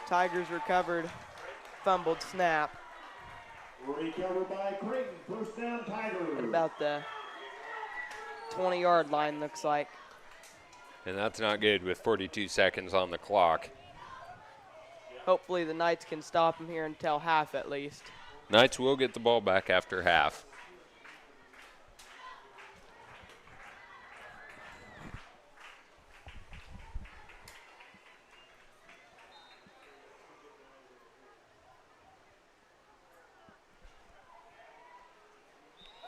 Speaker 3: Tigers recovered. Fumbled snap
Speaker 2: Recovered by Creighton. First down, Tigers.
Speaker 3: at about the 20-yard line, looks like.
Speaker 1: And that's not good with 42 seconds on the clock.
Speaker 3: Hopefully the Knights can stop them here until half at least.
Speaker 1: Knights will get the ball back after half.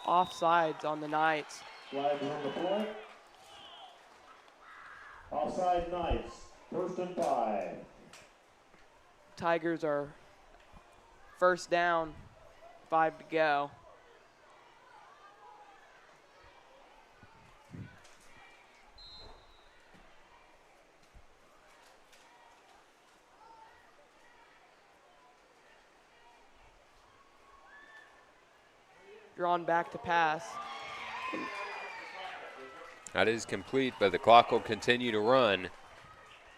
Speaker 3: Offsides on the Knights.
Speaker 2: Flags on the play. Offside Knights. First and 5.
Speaker 3: Tigers are first down, 5 to go. Drawn back to pass.
Speaker 1: That is complete, but the clock will continue to run.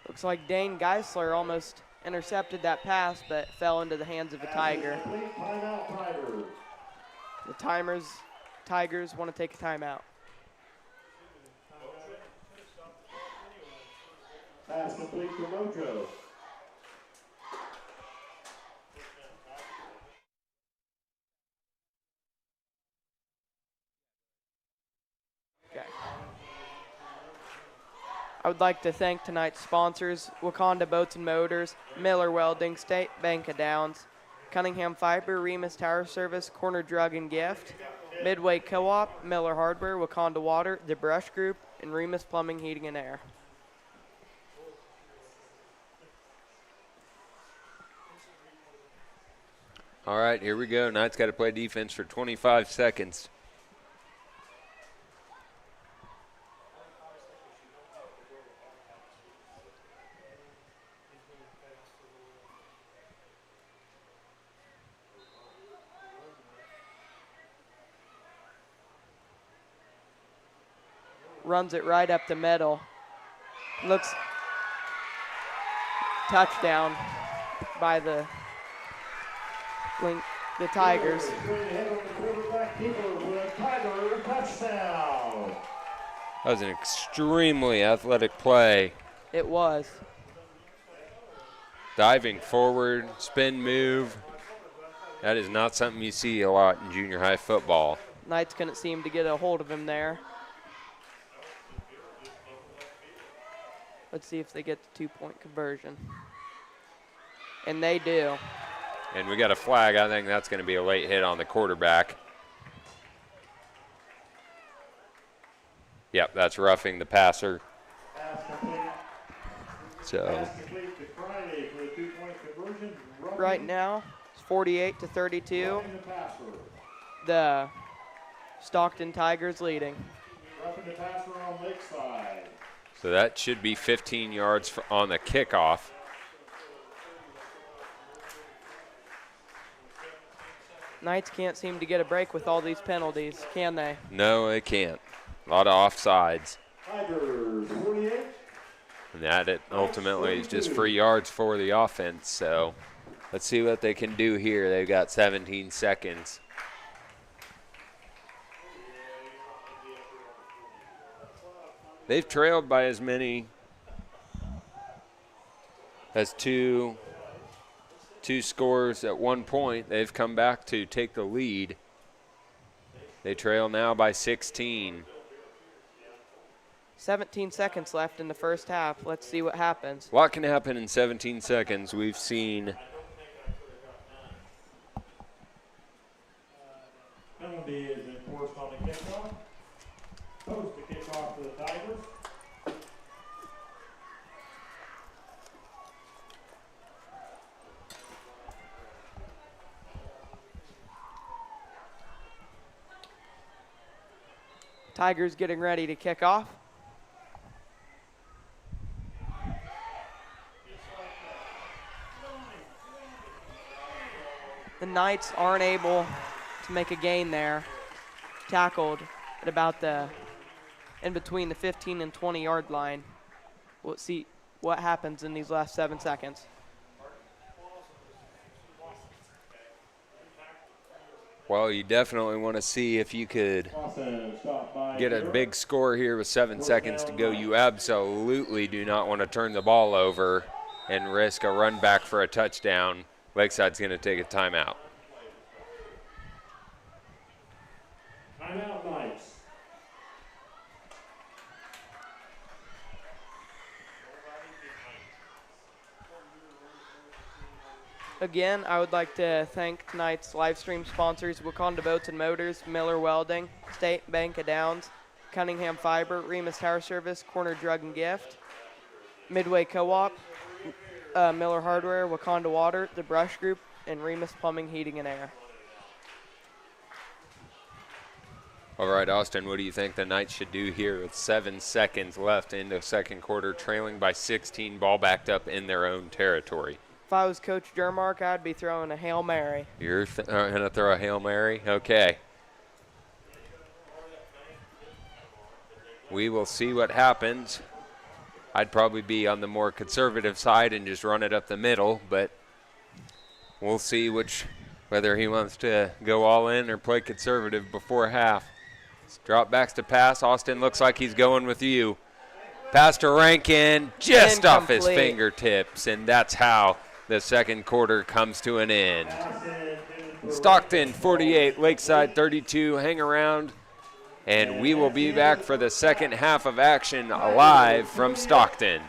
Speaker 3: Looks like Dane Geisler almost intercepted that pass, but fell into the hands of a Tiger.
Speaker 2: Timeout, Tigers.
Speaker 3: The Tigers want to take a timeout.
Speaker 2: Pass complete to Mojo.
Speaker 3: Okay. I would like to thank tonight's sponsors, Wakanda Boats and Motors, Miller Welding, State Bank of Downs, Cunningham Fiber, Remus Tower Service, Corner Drug and Gift, Midway Co-op, Miller Hardware, Wakanda Water, The Brush Group, and Remus Plumbing, Heating and Air.
Speaker 1: All right, here we go. Knights got to play defense for 25 seconds.
Speaker 3: Runs it right up the middle. Looks touchdown by the Tigers.
Speaker 1: That was an extremely athletic play.
Speaker 3: It was.
Speaker 1: Diving forward, spin move. That is not something you see a lot in junior high football.
Speaker 3: Knights couldn't seem to get a hold of him there. Let's see if they get the two-point conversion. And they do.
Speaker 1: And we got a flag. I think that's going to be a late hit on the quarterback. Yep, that's roughing the passer. So
Speaker 3: right now, it's 48-32. The Stockton Tigers leading.
Speaker 2: Roughing the passer on Lakeside.
Speaker 1: So that should be 15 yards on the kickoff.
Speaker 3: Knights can't seem to get a break with all these penalties, can they?
Speaker 1: No, they can't. A lot of offsides.
Speaker 2: Tigers 48.
Speaker 1: And that it ultimately is just free yards for the offense. So let's see what they can do here. They've got 17 seconds. They've trailed by as many as two scores at one point. They've come back to take the lead. They trail now by 16.
Speaker 3: 17 seconds left in the first half. Let's see what happens.
Speaker 1: A lot can happen in 17 seconds. We've seen
Speaker 2: Penalty is enforced on the kickoff. Post the kickoff to the Tigers.
Speaker 3: Tigers getting ready to kick off. The Knights aren't able to make a gain there. Tackled at about in between the 15 and 20-yard line. We'll see what happens in these last 7 seconds.
Speaker 1: Well, you definitely want to see if you could get a big score here with 7 seconds to go. You absolutely do not want to turn the ball over and risk a run back for a touchdown. Lakeside's going to take a timeout.
Speaker 2: Timeout, Knights.
Speaker 3: Again, I would like to thank tonight's live stream sponsors, Wakanda Boats and Motors, Miller Welding, State Bank of Downs, Cunningham Fiber, Remus Tower Service, Corner Drug and Gift, Midway Co-op, Miller Hardware, Wakanda Water, The Brush Group, and Remus Plumbing, Heating, and Air.
Speaker 1: All right, Austin, what do you think the Knights should do here with 7 seconds left in the second quarter, trailing by 16, ball backed up in their own territory?
Speaker 3: If I was Coach Dermark, I'd be throwing a Hail Mary.
Speaker 1: You're going to throw a Hail Mary? Okay. We will see what happens. I'd probably be on the more conservative side and just run it up the middle, but we'll see whether he wants to go all in or play conservative before half. Drop backs to pass. Austin looks like he's going with you. Pass to Rankin, just off his fingertips, and that's how the second quarter comes to an end. Stockton 48, Lakeside 32. Hang around, and we will be back for the second half of action live from Stockton.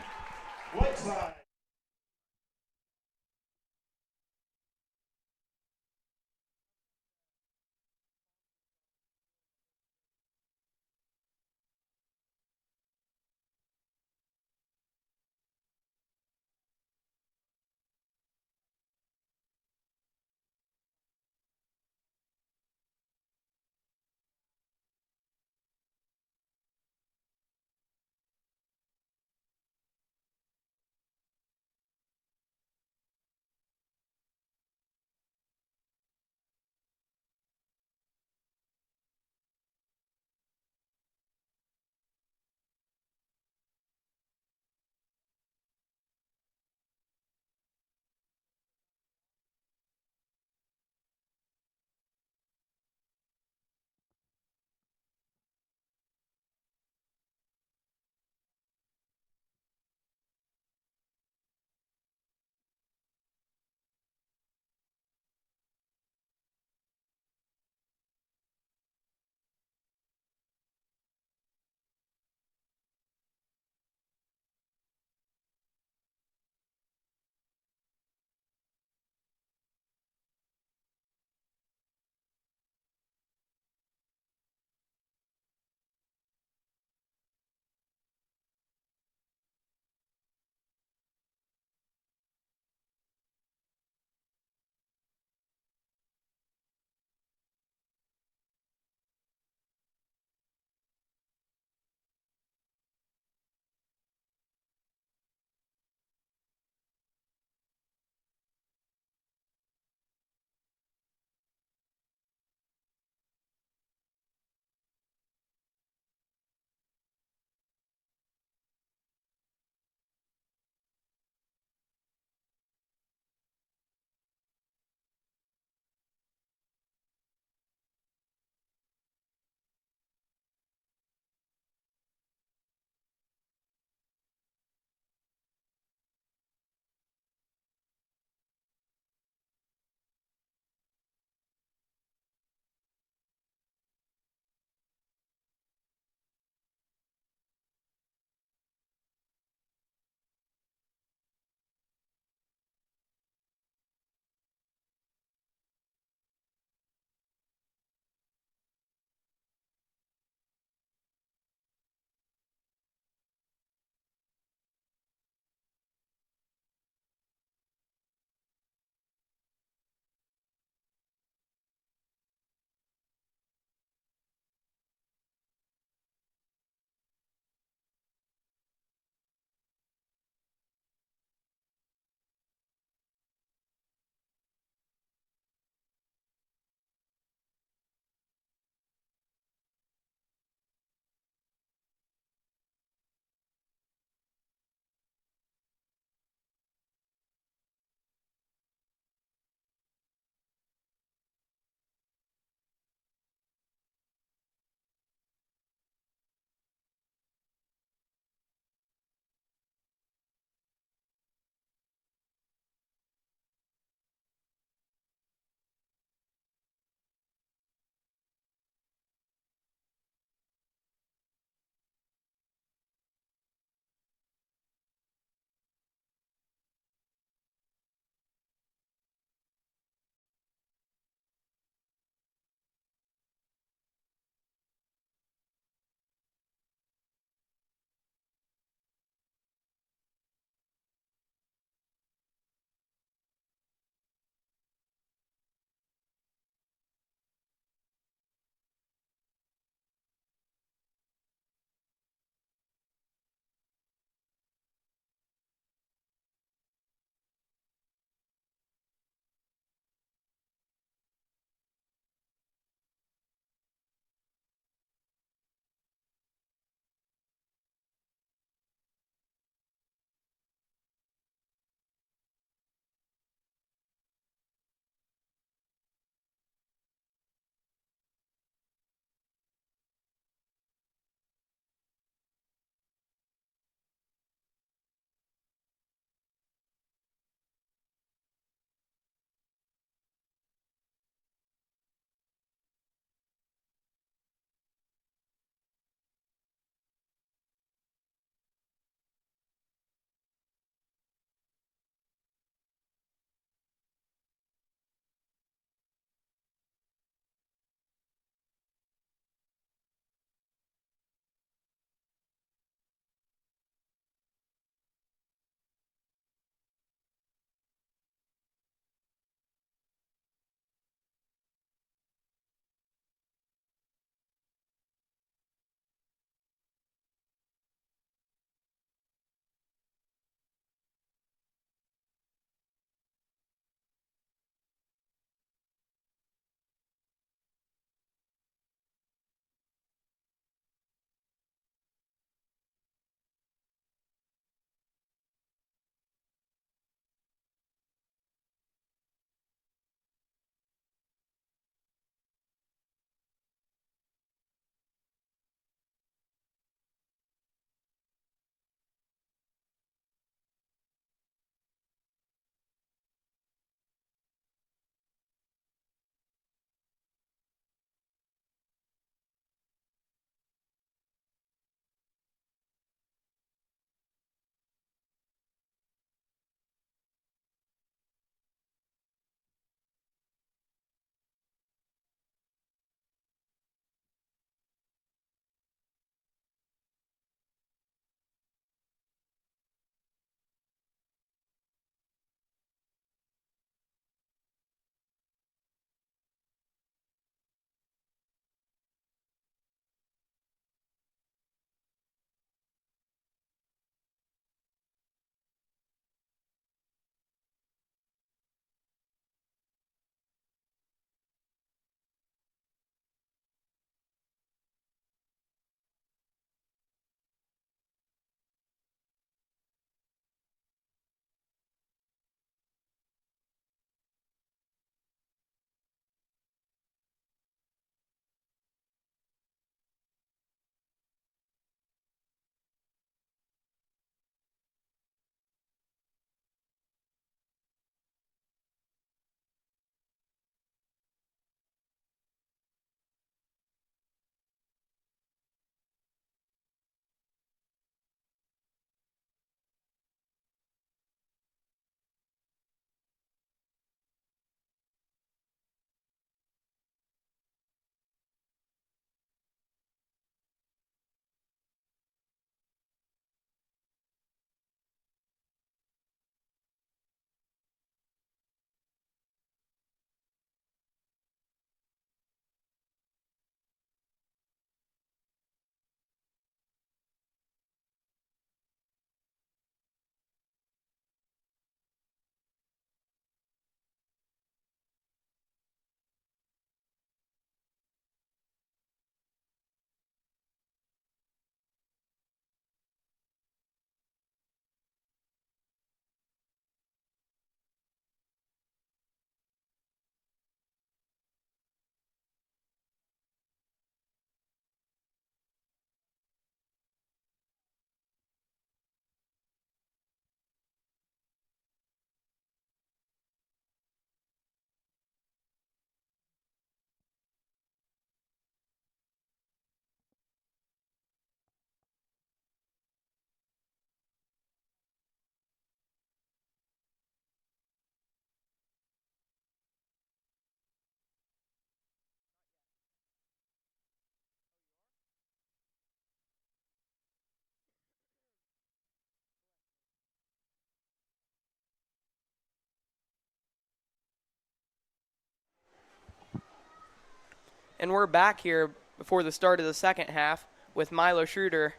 Speaker 3: And we're back here before the start of the second half with Milo Schroeder,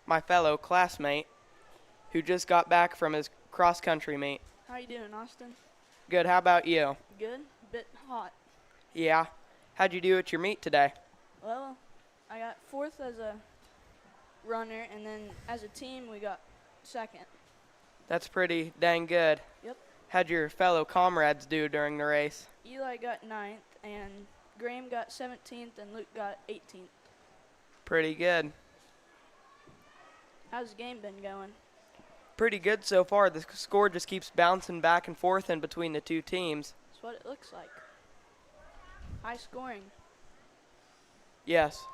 Speaker 3: my fellow classmate, who just got back from his cross-country meet.
Speaker 5: How you doing, Austin?
Speaker 3: Good, how about you?
Speaker 5: Good. Bit hot.
Speaker 3: Yeah. How'd you do at your meet today?
Speaker 5: Well, I got fourth as a runner, and then as a team we got second.
Speaker 3: That's pretty dang good.
Speaker 5: Yep.
Speaker 3: How'd your fellow comrades do during the race?
Speaker 5: Eli got 9th, and Graham got 17th, and Luke got 18th.
Speaker 3: Pretty good.
Speaker 5: How's the game been going?
Speaker 3: Pretty good so far. The score just keeps bouncing back and forth in between the two teams.
Speaker 5: That's what it looks like. High scoring.
Speaker 3: Yes.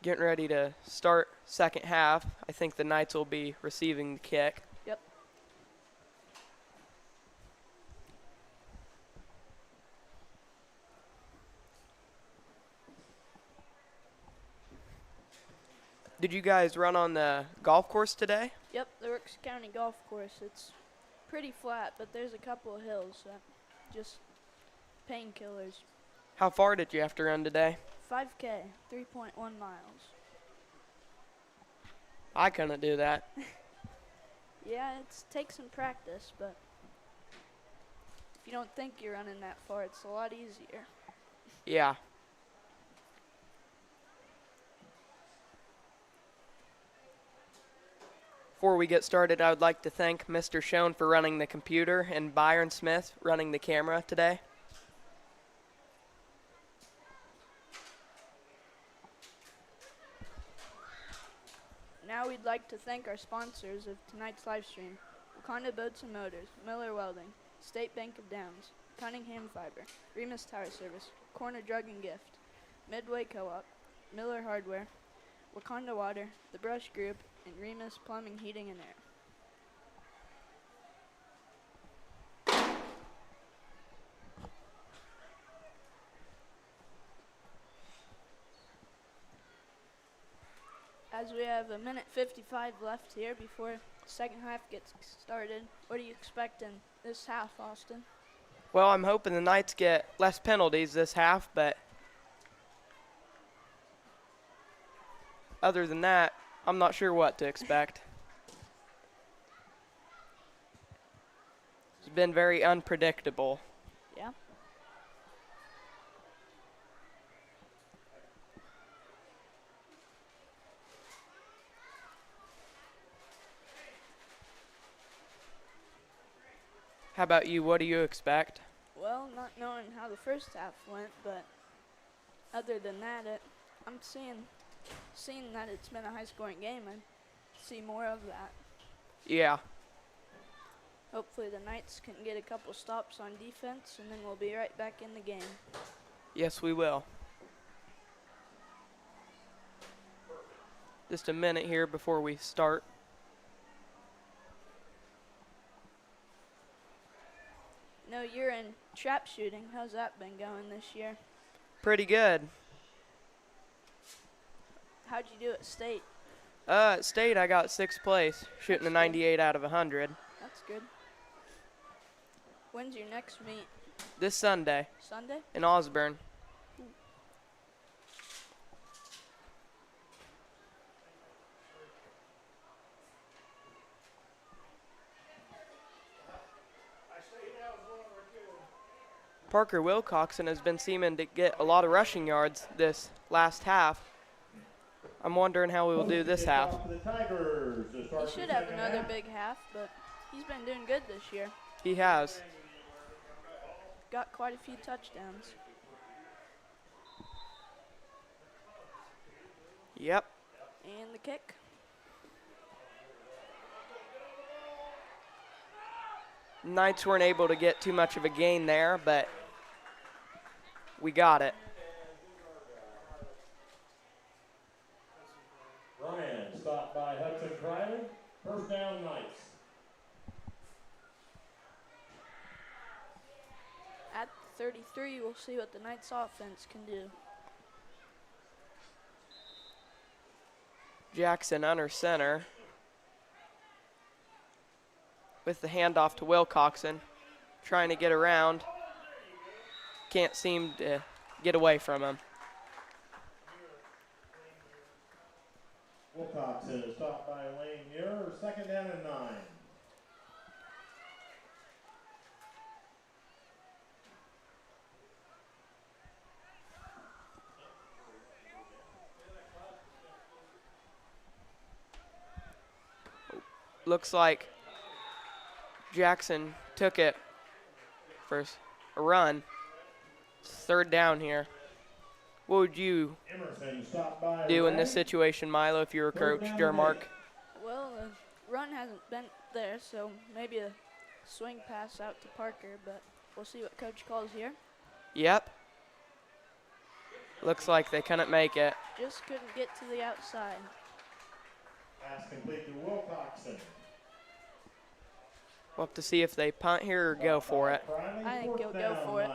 Speaker 3: Getting ready to start second half. I think the Knights will be receiving the kick.
Speaker 5: Yep.
Speaker 3: Did you guys run on the golf course today?
Speaker 5: Yep, the Rooks County Golf Course. It's pretty flat, but there's a couple of hills that just painkillers.
Speaker 3: How far did you have to run today?
Speaker 5: 5K, 3.1 miles.
Speaker 3: I couldn't do that.
Speaker 5: Yeah, it takes some practice, but if you don't think you're running that far, it's a lot easier.
Speaker 3: Yeah. Before we get started, I would like to thank Mr. Schoen for running the computer and Byron Smith running the camera today.
Speaker 5: Now we'd like to thank our sponsors of tonight's live stream: Wakanda Boats and Motors, Miller Welding, State Bank of Downs, Cunningham Fiber, Remus Tire Service, Corner Drug and Gift, Midway Co-op, Miller Hardware, Wakanda Water, The Brush Group, and Remus Plumbing, Heating and Air. As we have a minute 55 left here before the second half gets started, what do you expect in this half, Austin?
Speaker 3: Well, I'm hoping the Knights get less penalties this half, but other than that, I'm not sure what to expect. It's been very unpredictable.
Speaker 5: Yeah.
Speaker 3: How about you? What do you expect?
Speaker 5: Well, not knowing how the first half went, but other than that, I'm seeing that it's been a high-scoring game. I see more of that.
Speaker 3: Yeah.
Speaker 5: Hopefully the Knights can get a couple stops on defense, and then we'll be right back in the game.
Speaker 3: Yes, we will. Just a minute here before we start.
Speaker 5: No, you're in trap shooting. How's that been going this year?
Speaker 3: Pretty good.
Speaker 5: How'd you do at state?
Speaker 3: At state, I got 6th place, shooting a
Speaker 5: That's good.
Speaker 3: 98 out of 100.
Speaker 5: That's good. When's your next meet?
Speaker 3: This Sunday
Speaker 5: Sunday?
Speaker 3: in Osborne. Parker Wilcoxon has been seeming to get a lot of rushing yards this last half. I'm wondering how we will do this half.
Speaker 2: The Tigers to
Speaker 5: He
Speaker 2: start the
Speaker 5: should have
Speaker 2: second
Speaker 5: another
Speaker 2: half.
Speaker 5: big half, but he's been doing good this year.
Speaker 3: He has.
Speaker 5: Got quite a few touchdowns.
Speaker 3: Yep.
Speaker 5: And the kick.
Speaker 3: Knights weren't able to get too much of a gain there, but we got it.
Speaker 2: Ryan stopped by Hudson Crowley. First down, Knights.
Speaker 5: At 33, we'll see what the Knights offense can do.
Speaker 3: Jackson under center. with the handoff to Wilcoxon, trying to get around. Can't seem to get away from him.
Speaker 2: Wilcoxon is stopped by Lane Muir, 2nd down and 9.
Speaker 3: Looks like Jackson took it for a run. It's 3rd down here. What would you
Speaker 2: Emerson stopped by
Speaker 3: do in
Speaker 2: Ray.
Speaker 3: this situation, Milo, if you were
Speaker 2: Third
Speaker 3: Coach
Speaker 2: down
Speaker 3: Jermark?
Speaker 2: and 8.
Speaker 5: Well, the run hasn't been there, so maybe a swing pass out to Parker, but we'll see what Coach calls here.
Speaker 3: Yep. Looks like they couldn't make it.
Speaker 5: Just couldn't get to the outside.
Speaker 2: Pass complete to Wilcoxon.
Speaker 3: We'll have to see if they punt here or go for it.
Speaker 5: I think he'll go for it.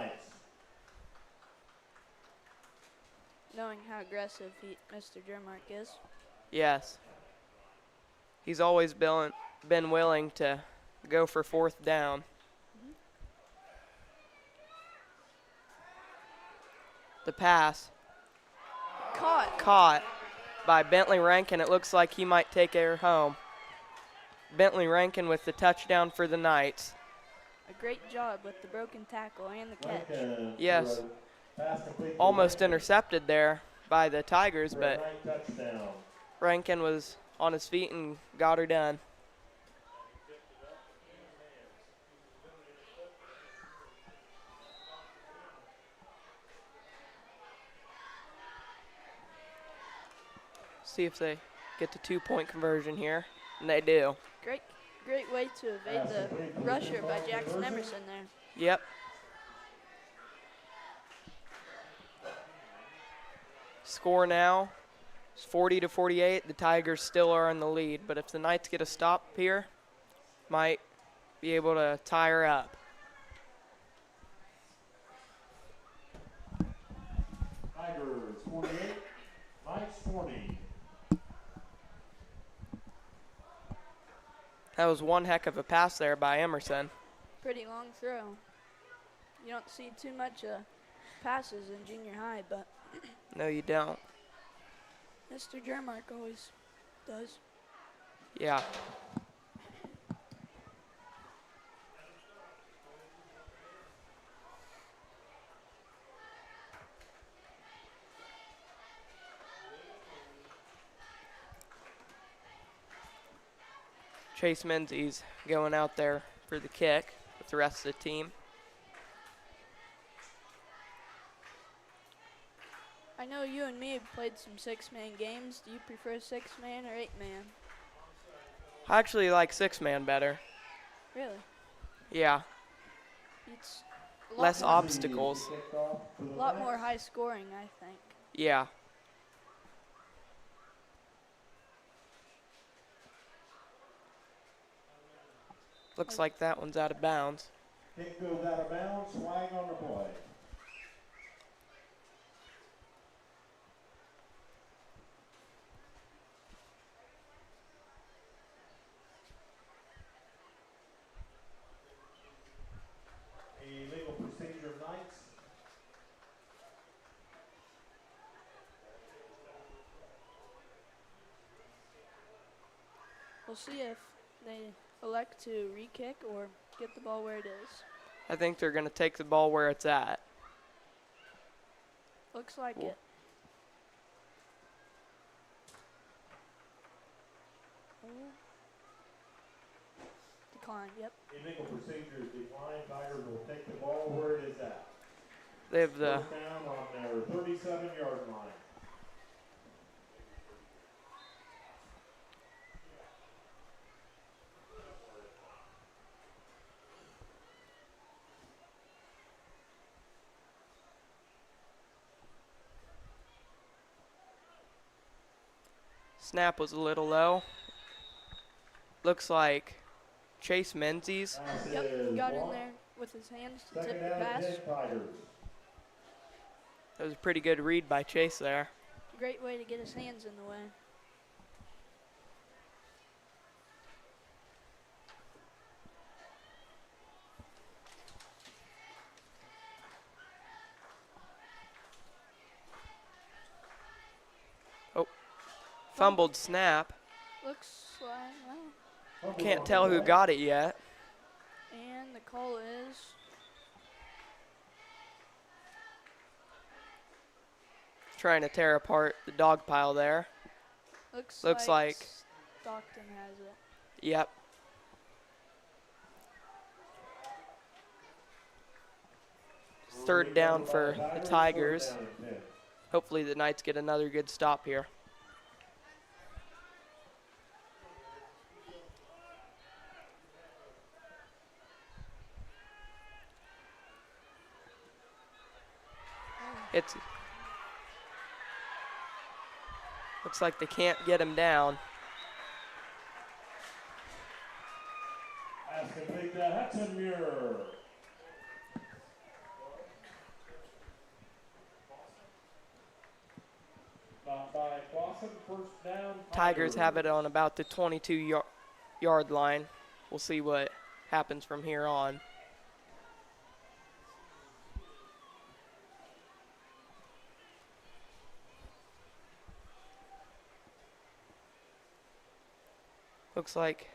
Speaker 5: Knowing how aggressive Mr. Jermark is.
Speaker 3: Yes. He's always been willing to go for 4th down. The pass caught by Bentley Rankin. It looks like he might take her home. Bentley Rankin with the touchdown for the Knights.
Speaker 5: A great job with the broken tackle and the catch.
Speaker 3: Yes. Almost intercepted there by the Tigers, but Rankin was on his feet and got her done. See if they get the 2-point conversion here, and they do.
Speaker 5: Great way to evade the rusher by Jackson Emerson there.
Speaker 3: Yep. Score now is 40-48. The Tigers still are in the lead, but if the Knights get a stop here, might be able to tie her up.
Speaker 2: Tigers 48, Knights 40.
Speaker 3: That was one heck of a pass there by Emerson.
Speaker 5: Pretty long throw. You don't see too much passes in junior high, but
Speaker 3: No, you don't.
Speaker 5: Mr. Jermark always does.
Speaker 3: Yeah. Chase Menzies going out there for the kick with the rest of the team.
Speaker 5: I know you and me have played some 6-man games. Do you prefer 6-man or 8-man?
Speaker 3: I actually like 6-man better.
Speaker 5: Really?
Speaker 3: Yeah.
Speaker 5: It's a lot
Speaker 3: Less
Speaker 5: more,
Speaker 3: obstacles.
Speaker 5: a lot more high scoring, I think.
Speaker 3: Yeah. Looks like that one's out of bounds.
Speaker 2: Kick goes out of bounds, flag on the play. Illegal procedure of Knights.
Speaker 5: We'll see if they elect to re-kick or get the ball where it is.
Speaker 3: I think they're going to take the ball where it's at.
Speaker 5: Looks like
Speaker 3: Cool.
Speaker 5: it. Decline, yep.
Speaker 2: Illegal procedures declined. Tigers will take the ball where it is at.
Speaker 3: They have the
Speaker 2: First down on their 37-yard line.
Speaker 3: snap was a little low. Looks like Chase Menzies.
Speaker 2: Pass
Speaker 5: Yep,
Speaker 2: is
Speaker 5: got in
Speaker 2: blocked.
Speaker 5: there with his hands to
Speaker 2: Second
Speaker 5: tip the
Speaker 2: down and
Speaker 5: pass.
Speaker 2: 10 Tigers.
Speaker 3: That was a pretty good read by Chase there.
Speaker 5: Great way to get his hands in the way.
Speaker 3: Fumbled snap.
Speaker 5: Looks like, well,
Speaker 3: Can't tell who got it yet.
Speaker 5: and the call is
Speaker 3: Trying to tear apart the dog pile there. Looks like
Speaker 5: Stockton has it.
Speaker 3: Yep. Third down for the Tigers. Hopefully the Knights get another good stop here. Looks like they can't get him down.
Speaker 2: As complete the Hudson Muir. Not by Clausen, first down.
Speaker 3: Tigers have it on about the 22-yard line. We'll see what happens from here on. Looks like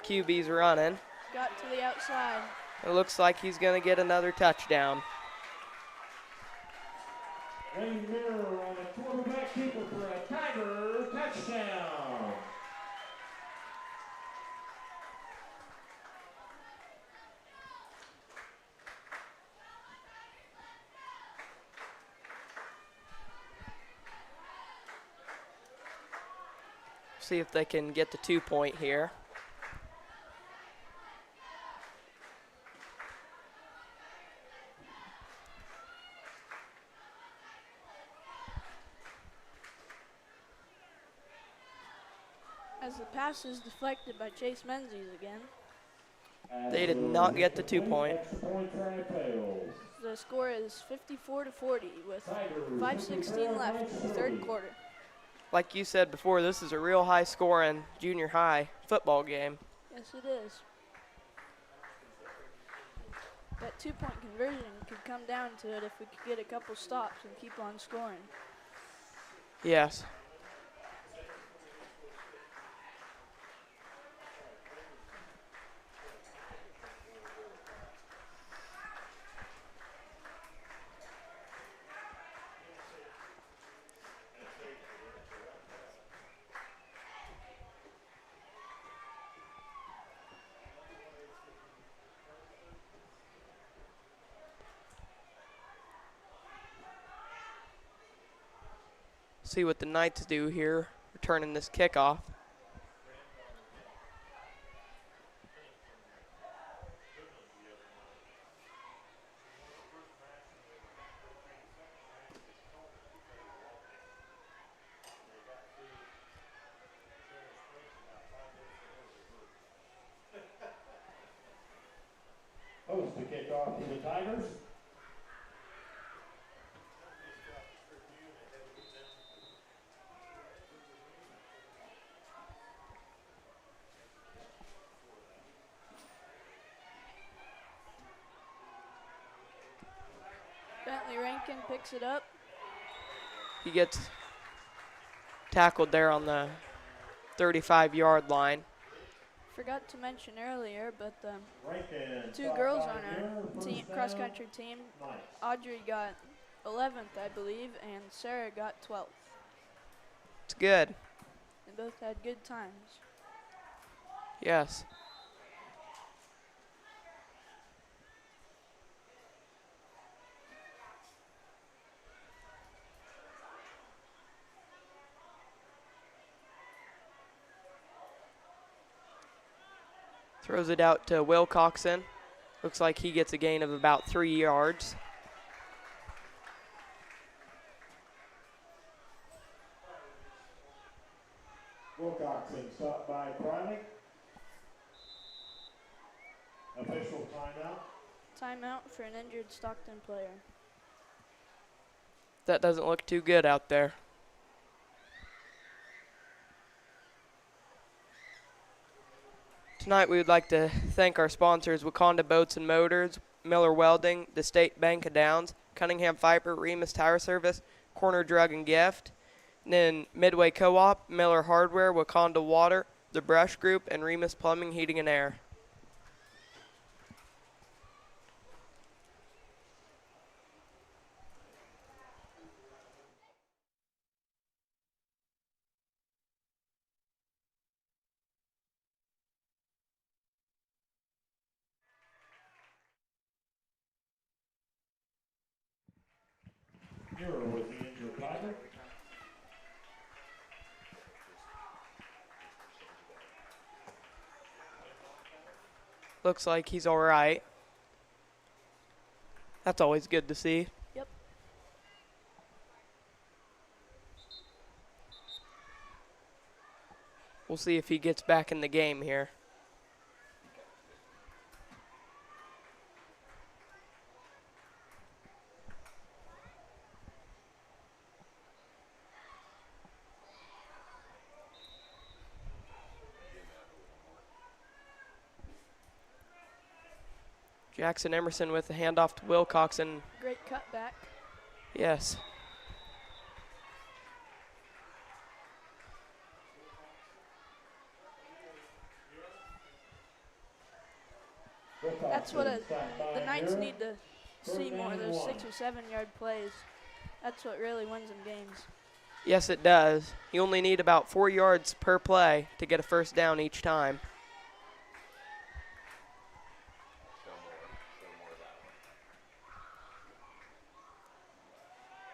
Speaker 3: QB's running.
Speaker 5: Got to the outside.
Speaker 3: It looks like he's going to get another touchdown.
Speaker 2: Wayne Mirror on a quarterback keeper for a Tiger touchdown.
Speaker 3: See if they can get the 2-point here.
Speaker 5: As the pass is deflected by Chase Menzies again.
Speaker 3: They did not get the 2-point.
Speaker 5: The score is 54-40 with 5:16 left in the third quarter.
Speaker 3: Like you said before, this is a real high-scoring junior high football game.
Speaker 5: Yes, it is. That 2-point conversion could come down to it if we could get a couple stops and keep on scoring.
Speaker 3: Yes. See what the Knights do here, returning this kickoff.
Speaker 2: Host to kick off for the Tigers.
Speaker 5: Bentley Rankin picks it up.
Speaker 3: He gets tackled there on the 35-yard line.
Speaker 5: Forgot to mention earlier, but the
Speaker 2: Rankin,
Speaker 5: two
Speaker 2: stop
Speaker 5: girls
Speaker 2: by
Speaker 5: on
Speaker 2: here,
Speaker 5: our
Speaker 2: first
Speaker 5: team,
Speaker 2: down,
Speaker 5: cross-country team,
Speaker 2: Knights.
Speaker 5: Audrey got 11th, I believe, and Sarah got 12th.
Speaker 3: It's good.
Speaker 5: They both had good times.
Speaker 3: Yes. Throws it out to Wilcoxon. Looks like he gets a gain of about 3 yards.
Speaker 2: Wilcoxon stopped by Priley. Official timeout.
Speaker 5: Timeout for an injured Stockton player.
Speaker 3: That doesn't look too good out there. Tonight we would like to thank our sponsors, Wakanda Boats and Motors, Miller Welding, the State Bank of Downs, Cunningham Fiber, Remus Tire Service, Corner Drug and Gift, Then Midway Co-op, Miller Hardware, Wakanda Water, The Brush Group, and Remus Plumbing, Heating and Air.
Speaker 2: Muir with the injured Tiger.
Speaker 3: Looks like he's all right. That's always good to see.
Speaker 5: Yep.
Speaker 3: We'll see if he gets back in the game here. Jackson Emerson with the handoff to Wilcoxon.
Speaker 5: Great cutback.
Speaker 3: Yes.
Speaker 5: That's what the Knights need to see more of those 6 or 7 yard plays. That's what really wins them games.
Speaker 3: Yes, it does. You only need about 4 yards per play to get a first down each time.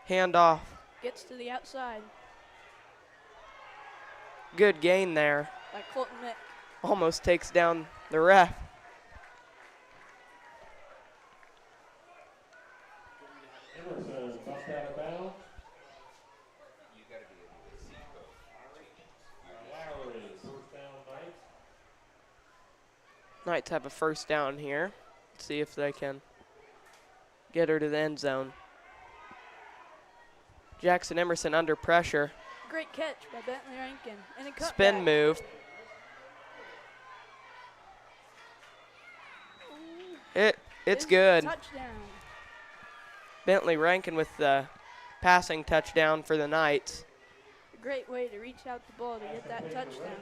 Speaker 3: Handoff.
Speaker 5: Gets to the outside.
Speaker 3: Good gain there.
Speaker 5: By Colton Mick.
Speaker 3: Almost takes down the ref.
Speaker 2: Emerson bumped out of bounds. Lowry, first down Knights.
Speaker 3: Knights have a first down here. Let's see if they can get her to the end zone. Jackson Emerson under pressure.
Speaker 5: Great catch by Bentley Rankin. And a cutback.
Speaker 3: Spin move. It's good.
Speaker 5: Touchdown.
Speaker 3: Bentley Rankin with the passing touchdown for the Knights.
Speaker 5: A great way to reach out the ball to get that touchdown.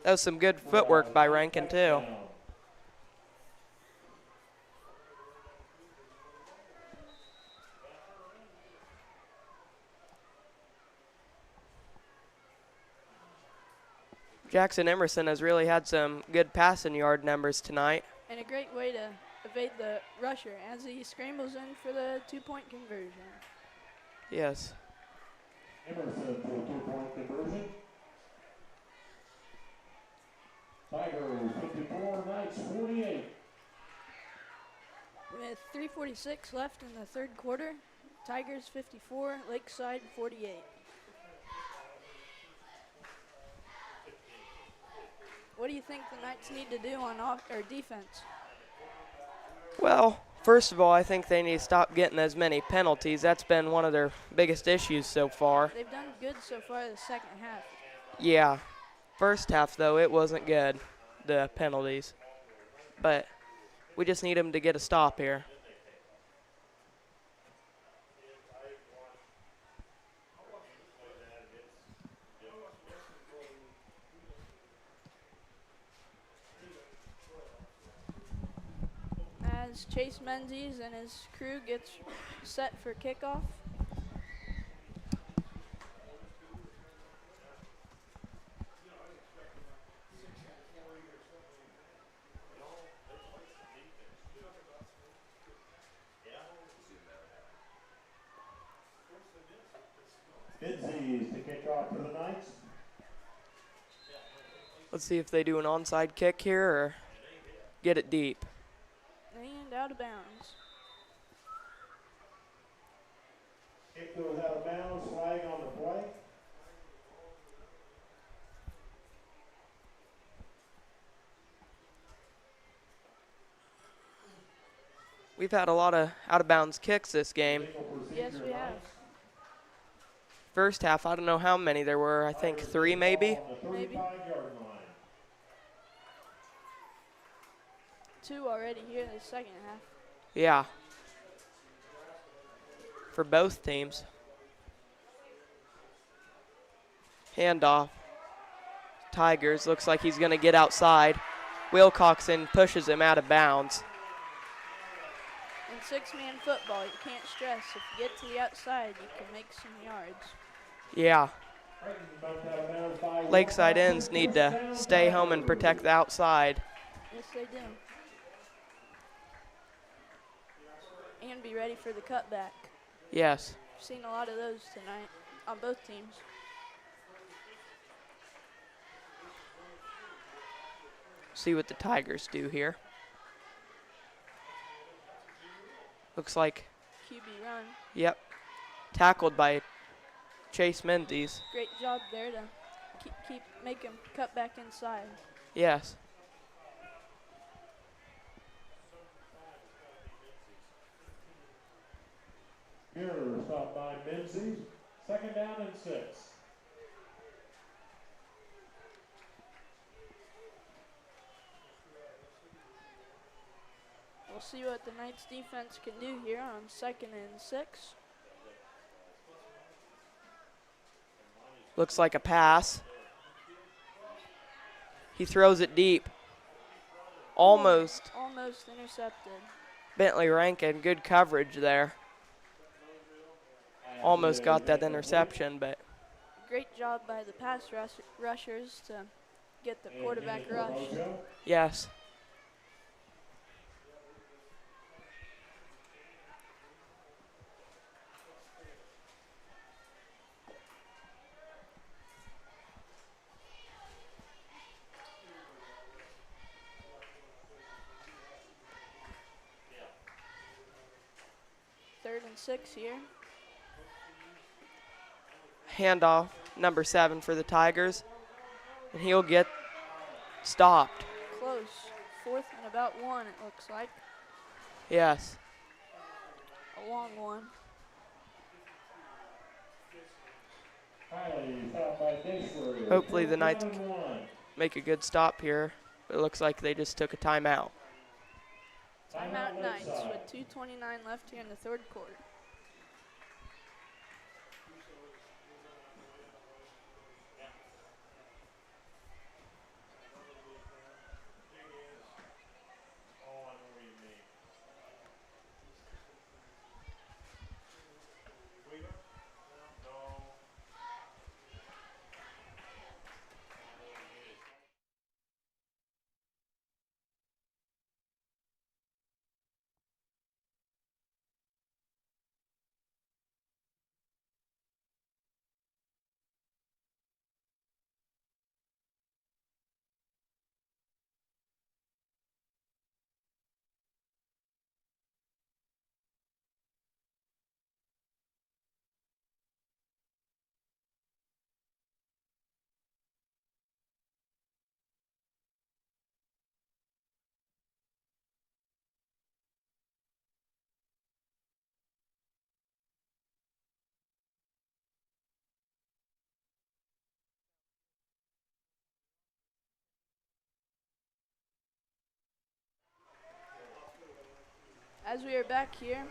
Speaker 3: That was some good footwork by Rankin too. Jackson Emerson has really had some good passing yard numbers tonight.
Speaker 5: And a great way to evade the rusher as he scrambles in for the 2-point conversion.
Speaker 3: Yes.
Speaker 2: Emerson for a 2-point conversion. Tigers 54, Knights 48.
Speaker 5: With 3:46 left in the third quarter, Tigers 54, Lakeside 48. What do you think the Knights need to do on defense?
Speaker 3: Well, first of all, I think they need to stop getting as many penalties. That's been one of their biggest issues so far.
Speaker 5: They've done good so far the second half.
Speaker 3: Yeah. First half, though, it wasn't good, the penalties. But we just need them to get a stop here.
Speaker 5: As Chase Menzies and his crew gets set for kickoff.
Speaker 2: Menzies to kick off for the Knights.
Speaker 3: Let's see if they do an onside kick here or get it deep.
Speaker 5: And out of bounds.
Speaker 2: Kick goes out of bounds, flag on the play.
Speaker 3: We've had a lot of out-of-bounds kicks this game.
Speaker 5: Yes, we have.
Speaker 3: First half, I don't know how many there were. I think 3 maybe.
Speaker 5: Maybe. 2 already here in the second half.
Speaker 3: Yeah. For both teams. Handoff. Tigers. Looks like he's going to get outside. Wilcoxon pushes him out of bounds.
Speaker 5: In six-man football, you can't stress. If you get to the outside, you can make some yards.
Speaker 3: Yeah. Lakeside ends need to stay home and protect the outside.
Speaker 5: Yes, they do. And be ready for the cutback.
Speaker 3: Yes.
Speaker 5: I've seen a lot of those tonight on both teams.
Speaker 3: See what the Tigers do here. Looks like,
Speaker 5: QB run.
Speaker 3: yep, tackled by Chase Menzies.
Speaker 5: Great job there to make him cut back inside.
Speaker 3: Yes.
Speaker 2: Here, stop by Menzies. 2nd down and 6.
Speaker 5: We'll see what the Knights defense can do here on 2nd and 6.
Speaker 3: Looks like a pass. He throws it deep. Almost.
Speaker 5: Almost intercepted.
Speaker 3: Bentley Rankin, good coverage there. Almost got that interception, but
Speaker 5: Great job by the pass rushers to get the quarterback rush.
Speaker 3: yes.
Speaker 5: Third and 6 here.
Speaker 3: Handoff, number 7 for the Tigers. And he'll get stopped.
Speaker 5: Close. 4th and about 1, it looks like.
Speaker 3: Yes.
Speaker 5: A long one.
Speaker 3: Hopefully the Knights make a good stop here. But it looks like they just took a timeout.
Speaker 5: Timeout Knights with 2:29 left here in the third quarter. As we are back here,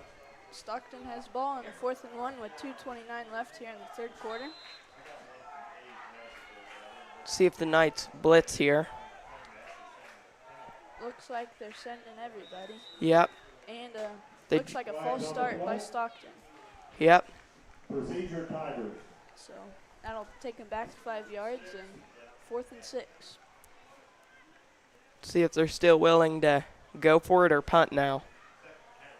Speaker 5: Stockton has ball on the 4th and 1 with 2:29 left here in the third quarter.
Speaker 3: See if the Knights blitz here.
Speaker 5: Looks like they're sending everybody.
Speaker 3: Yep.
Speaker 5: And
Speaker 3: They
Speaker 5: looks like a false start by Stockton.
Speaker 3: Yep.
Speaker 2: Procedure Tigers.
Speaker 5: So that'll take them back to 5 yards and 4th and 6.
Speaker 3: See if they're still willing to go for it or punt now.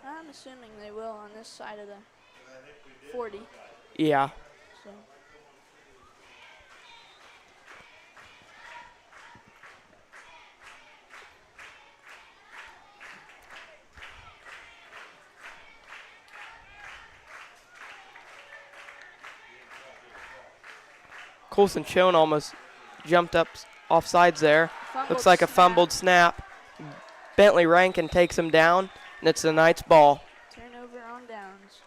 Speaker 5: I'm assuming they will on this side of the 40.
Speaker 3: Yeah.
Speaker 5: So
Speaker 3: Coulson Schoen almost jumped up off sides there.
Speaker 5: fumbled
Speaker 3: Looks like a
Speaker 5: snap.
Speaker 3: fumbled snap. Bentley Rankin takes him down, and it's the Knights' ball.
Speaker 5: Turnover on downs.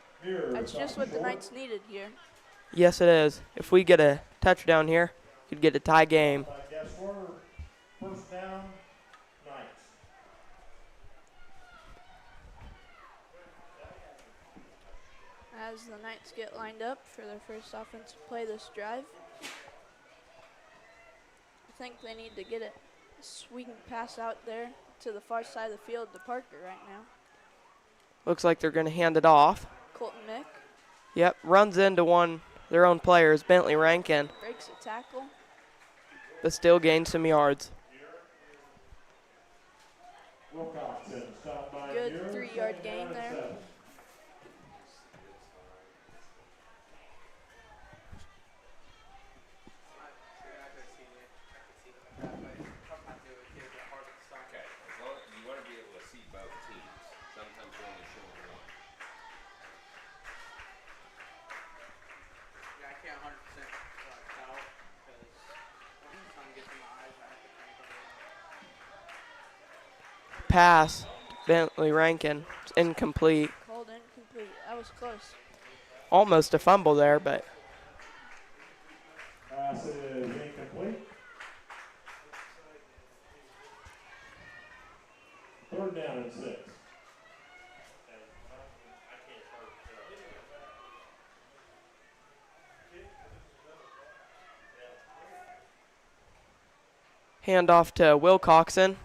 Speaker 5: That's just what the Knights needed here.
Speaker 3: Yes, it is. If we get a touchdown here, we'd get a tie game.
Speaker 2: I guess we're 1st down, Knights.
Speaker 5: As the Knights get lined up for their first offensive play this drive. I think they need to get it swing pass out there to the far side of the field to Parker right now.
Speaker 3: Looks like they're going to hand it off.
Speaker 5: Colton Mick
Speaker 3: Yep, runs into their own players, Bentley Rankin,
Speaker 5: breaks a tackle.
Speaker 3: but still gains some yards.
Speaker 2: Wilcoxon, stop by
Speaker 5: Good
Speaker 2: Muir,
Speaker 5: 3-yard
Speaker 2: second
Speaker 5: gain
Speaker 2: down and
Speaker 5: there.
Speaker 2: 7.
Speaker 1: Okay, as long as you want to be able to see both teams. Sometimes you're only showing one.
Speaker 6: Yeah, I can't 100% tell because once the sun gets in my eyes, I have to crank up.
Speaker 3: Pass, Bentley Rankin, it's incomplete.
Speaker 5: Called incomplete. That was close.
Speaker 3: Almost a fumble there, but
Speaker 2: Pass is incomplete. 3rd down and 6.
Speaker 3: handoff to Wilcoxon.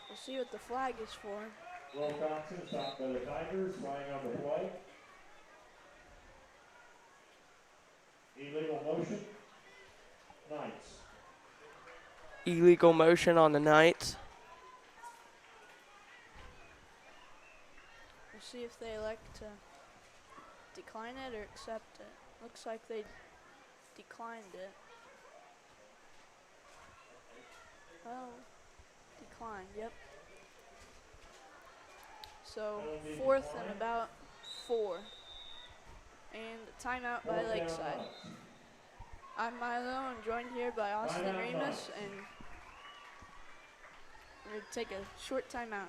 Speaker 5: We'll see what the flag is for.
Speaker 2: Wilcoxon, stopped by the Tigers, flying on the play. Illegal motion. Knights.
Speaker 3: Illegal motion on the Knights.
Speaker 5: We'll see if they elect to decline it or accept it. Looks like they declined it. Well, declined, yep. So 4th and about 4. And a timeout by Lakeside. I'm Milo. I'm joined here by Austin Remus, and we're going to take a short timeout.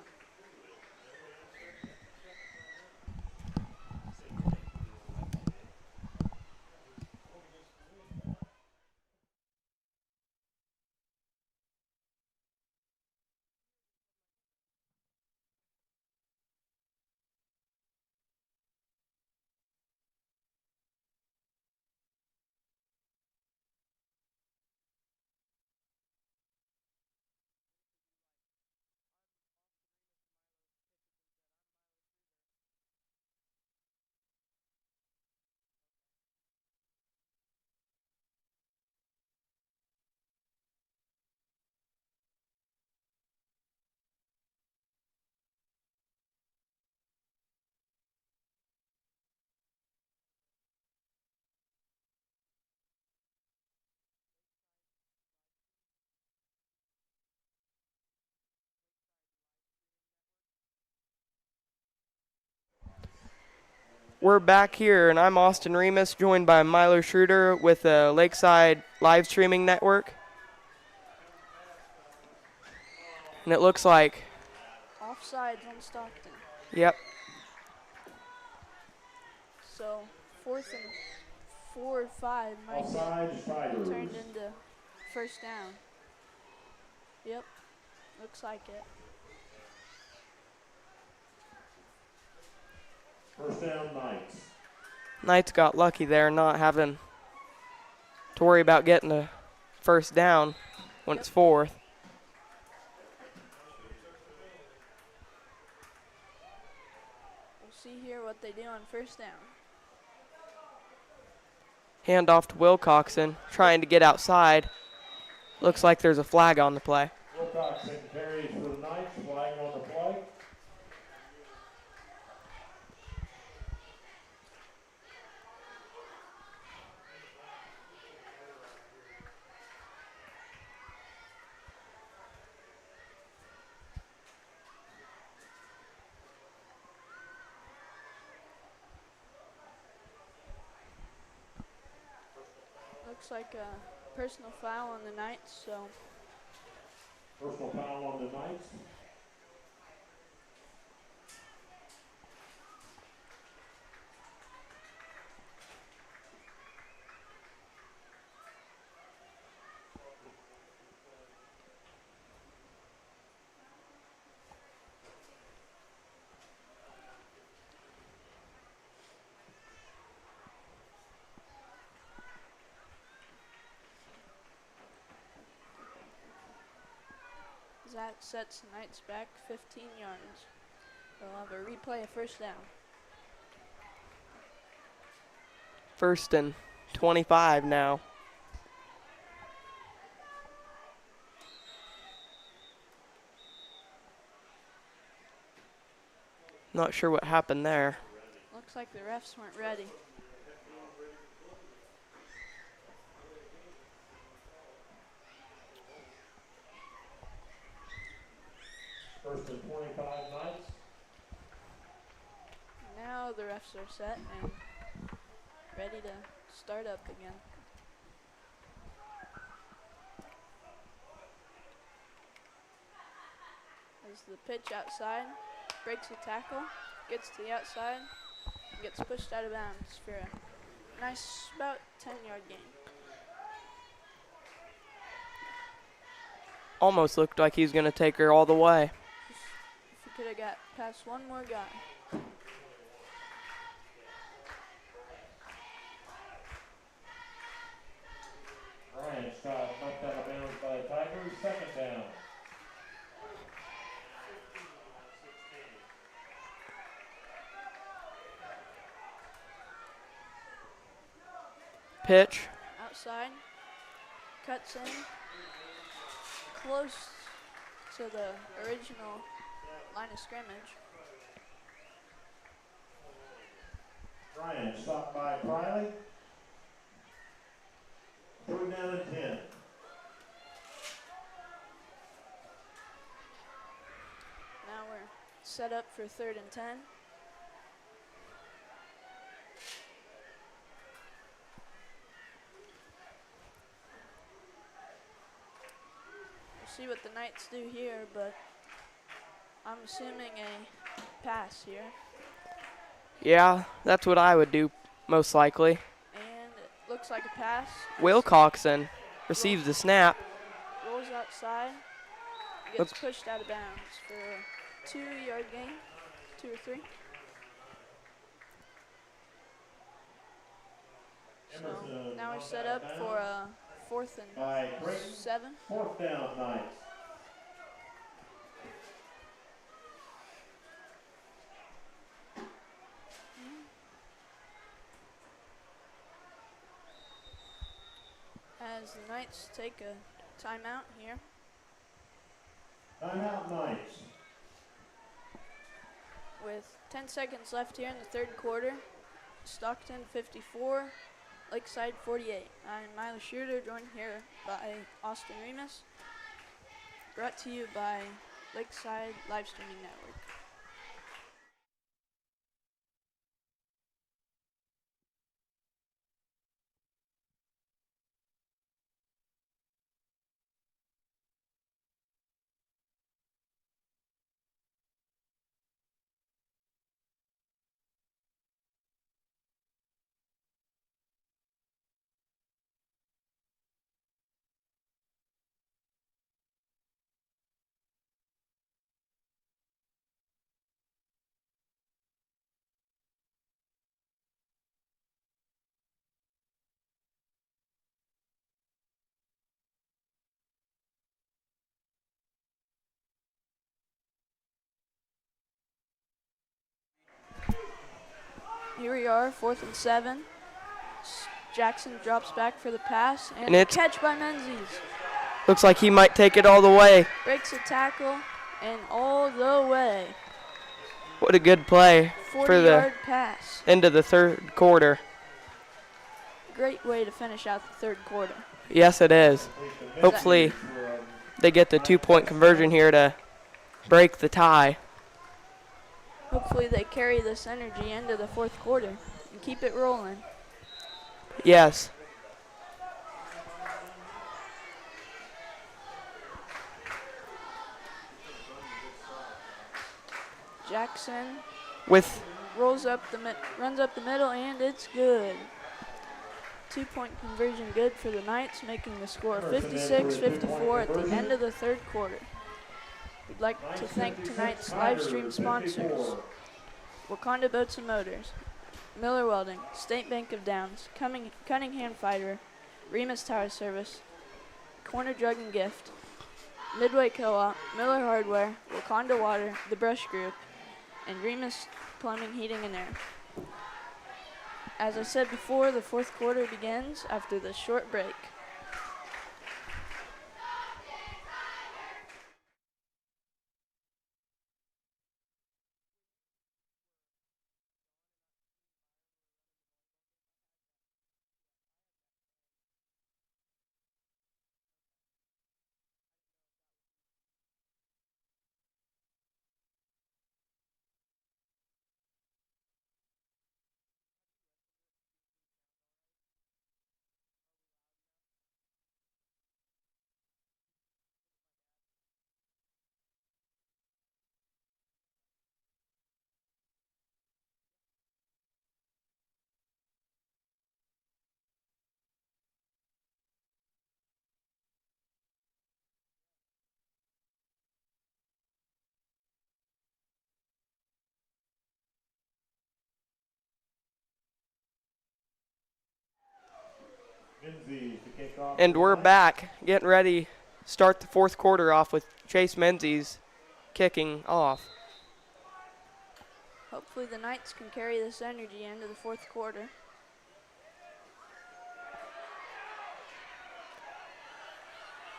Speaker 3: We're back here, and I'm Austin Remus, joined by Milo Schroeder with the Lakeside live streaming network. And it looks like,
Speaker 5: Offsides on Stockton.
Speaker 3: yep,
Speaker 5: So 4th and 4 or 5 might
Speaker 2: Offside, Tigers.
Speaker 5: be turned into 1st down. Yep, looks like it.
Speaker 2: 1st down, Knights.
Speaker 3: Knights got lucky there, not having to worry about getting a 1st down when it's 4th.
Speaker 5: We'll see here what they do on 1st down.
Speaker 3: Handoff to Wilcoxon, trying to get outside. Looks like there's a flag on the play.
Speaker 2: Wilcoxon carries for the Knights, flying on the play.
Speaker 5: Looks like a personal foul on the Knights, so
Speaker 2: Personal foul on the Knights.
Speaker 5: that sets the Knights back 15 yards. They'll have a replay of first down.
Speaker 3: 1st and 25 now. Not sure what happened there.
Speaker 5: Looks like the refs weren't ready.
Speaker 2: First and 25 Knights.
Speaker 5: Now the refs are set and ready to start up again. As the pitch outside, breaks a tackle, gets to the outside, gets pushed out of bounds for a nice about 10-yard gain.
Speaker 3: Almost looked like he was going to take her all the way.
Speaker 5: If he could have got past one more guy.
Speaker 2: Ryan Scott knocked out of bounds by the Tigers. 2nd down.
Speaker 3: Pitch.
Speaker 5: Outside, cuts in, close to the original line of scrimmage.
Speaker 2: Ryan stopped by Riley. 3rd down and 10.
Speaker 5: Now we're set up for 3rd and 10. We'll see what the Knights do here, but I'm assuming a pass here.
Speaker 3: Yeah, that's what I would do most likely.
Speaker 5: And it looks like a pass.
Speaker 3: Wilcoxon receives the snap.
Speaker 5: Rolls outside, gets pushed out of bounds for a 2-yard gain, 2 or 3. So now we're set up for a 4th and 7.
Speaker 2: 4th down Knights.
Speaker 5: As the Knights take a timeout here.
Speaker 2: Timeout Knights.
Speaker 5: With 10 seconds left here in the 3rd quarter, Stockton 54, Lakeside 48. I'm Milo Schroeder, joined here by Austin Remus. Brought to you by Lakeside Live Streaming Network. Here we are, 4th and 7. Jackson drops back for the pass, and a catch by Menzies.
Speaker 3: Looks like he might take it all the way.
Speaker 5: Breaks a tackle, and all the way.
Speaker 3: What a good play for the
Speaker 5: 40-yard pass.
Speaker 3: end of the 3rd quarter.
Speaker 5: Great way to finish out the 3rd quarter.
Speaker 3: Yes, it is. Hopefully they get the 2-point conversion here to break the tie.
Speaker 5: Hopefully they carry this energy into the 4th quarter and keep it rolling.
Speaker 3: Yes.
Speaker 5: Jackson
Speaker 3: With
Speaker 5: runs up the middle, and it's good. 2-point conversion good for the Knights, making the score 56-54 at the end of the 3rd quarter. We'd like to thank tonight's live stream sponsors: Wakanda Boats and Motors, Miller Welding, State Bank of Downs, Cunningham Fiber, Remus Tower Service, Corner Drug and Gift, Midway Co-op, Miller Hardware, Wakanda Water, The Brush Group, and Remus Plumbing, Heating, and Air. As I said before, the fourth quarter begins after this short break.
Speaker 2: Menzies to kick off.
Speaker 3: And we're back, getting ready to start the fourth quarter off with Chase Menzies kicking off.
Speaker 5: Hopefully the Knights can carry this energy into the fourth quarter.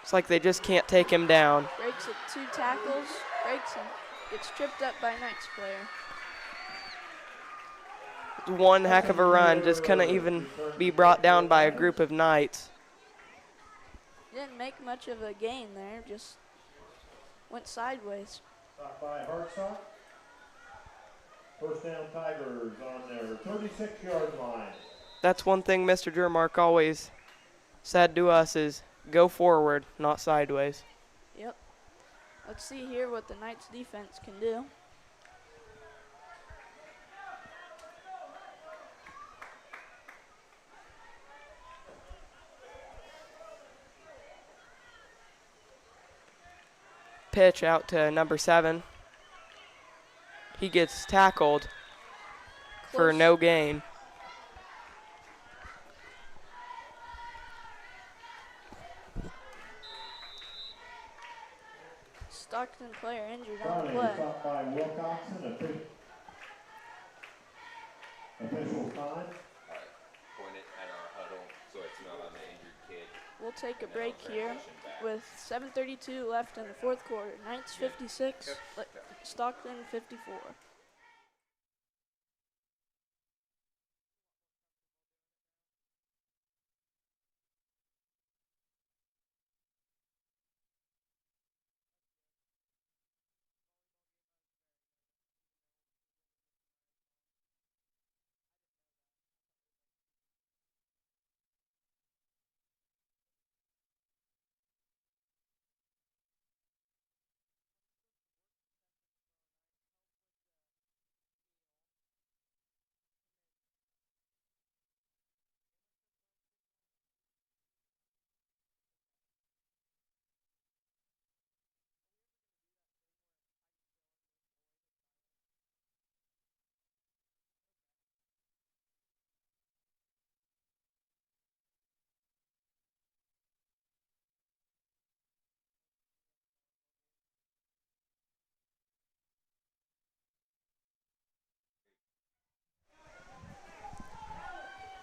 Speaker 3: It's like they just can't take him down.
Speaker 5: Breaks at 2 tackles, breaks and gets tripped up by a Knights player.
Speaker 3: One heck of a run, just couldn't even be brought down by a group of Knights.
Speaker 5: Didn't make much of a gain there, just went sideways.
Speaker 2: Stop by Hartsock. First down Tigers on their 36-yard line.
Speaker 3: That's one thing Mr. Jermark always said to us is go forward, not sideways.
Speaker 5: Yep. Let's see here what the Knights defense can do.
Speaker 3: Pitch out to number 7. He gets tackled for
Speaker 5: Close.
Speaker 3: no gain.
Speaker 5: Stockton player injured on the
Speaker 2: Finally,
Speaker 5: play.
Speaker 2: stopped by Wilcoxon. Official time.
Speaker 1: Point it at our huddle so it's not on the injured kid.
Speaker 5: We'll take a break here with 7:32 left in the fourth quarter. Knights 56, Stockton 54.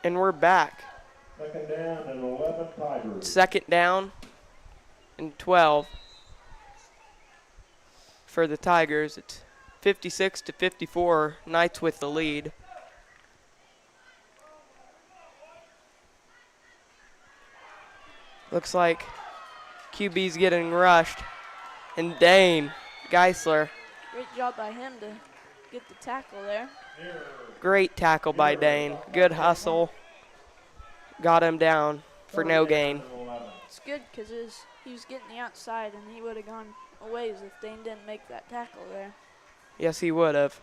Speaker 3: And we're back.
Speaker 2: Second down and 11 Tigers.
Speaker 3: Second down and 12 for the Tigers. It's 56-54, Knights with the lead. Looks like QB's getting rushed. And Dane Geisler,
Speaker 5: Great job by him to get the tackle there.
Speaker 3: great tackle by Dane. Good hustle. Got him down for no gain.
Speaker 5: It's good because he was getting the outside and he would have gone a ways if Dane didn't make that tackle there.
Speaker 3: Yes, he would have.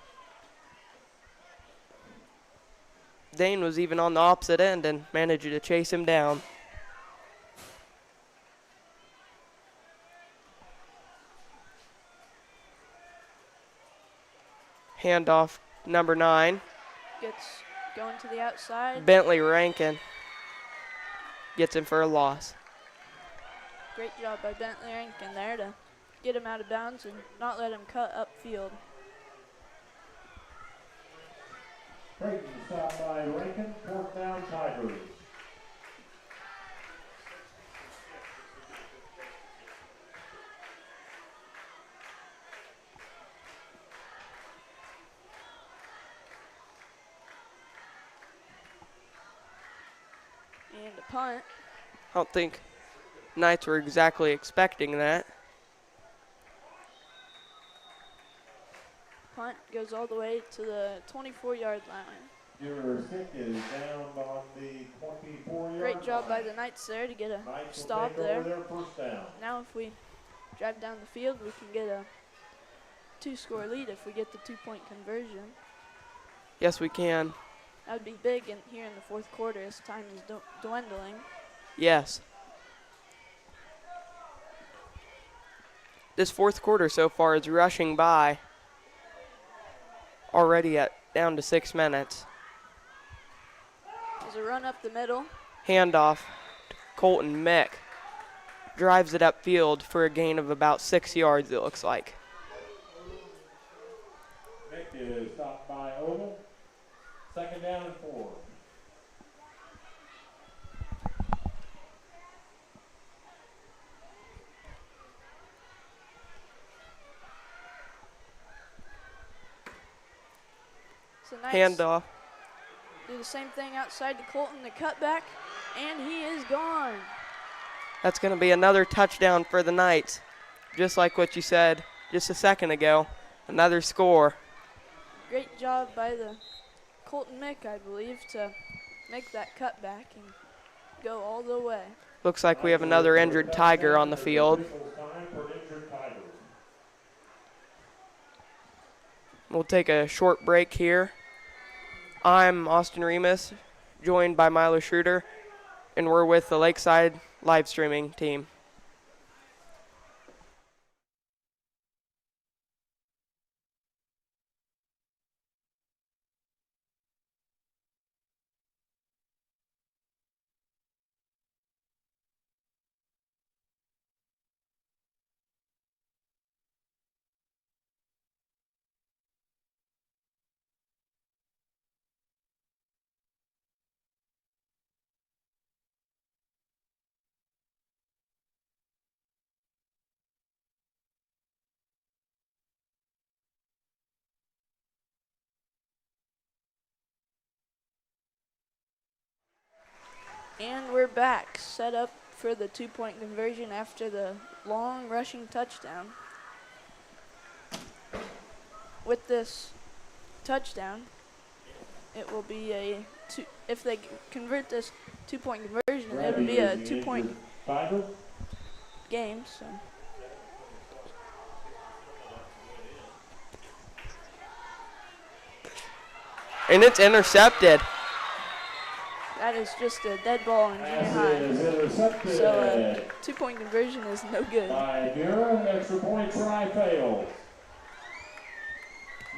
Speaker 3: Dane was even on the opposite end and managed to chase him down. Handoff, number 9.
Speaker 5: Gets going to the outside.
Speaker 3: Bentley Rankin gets him for a loss.
Speaker 5: Great job by Bentley Rankin there to get him out of bounds and not let him cut upfield.
Speaker 2: Creighton stopped by Rankin, 4th down Tigers.
Speaker 5: And a punt.
Speaker 3: I don't think Knights were exactly expecting that.
Speaker 5: Punt goes all the way to the 24-yard line.
Speaker 2: Your kick is down on the 24-yard line.
Speaker 5: Great job by the Knights there to get a
Speaker 2: Knights will
Speaker 5: stop
Speaker 2: take
Speaker 5: there.
Speaker 2: over their 1st down.
Speaker 5: Now if we drive down the field, we can get a 2-score lead if we get the 2-point conversion.
Speaker 3: Yes, we can.
Speaker 5: That would be big here in the 4th quarter as time is dwindling.
Speaker 3: Yes. This 4th quarter so far is rushing by. Already at down to 6 minutes.
Speaker 5: There's a run up the middle.
Speaker 3: Handoff to Colton Mick. Drives it upfield for a gain of about 6 yards, it looks like.
Speaker 2: Mick is stopped by Oval. 2nd down and 4.
Speaker 5: So Knights
Speaker 3: Handoff.
Speaker 5: do the same thing outside to Colton, the cutback, and he is gone.
Speaker 3: That's going to be another touchdown for the Knights. Just like what you said just a second ago. Another score.
Speaker 5: Great job by the Colton Mick, I believe, to make that cutback and go all the way.
Speaker 3: Looks like we have another injured Tiger on the field. We'll take a short break here. I'm Austin Remus, joined by Milo Schroeder, and we're with the Lakeside live streaming team.
Speaker 5: And we're back, set up for the 2-point conversion after the long rushing touchdown. With this touchdown, it will be if they convert this 2-point conversion, it will be a 2-point game. So
Speaker 3: And it's intercepted.
Speaker 5: that is just a dead ball in junior high. So a 2-point conversion is no good.
Speaker 2: By Mira, extra point try failed.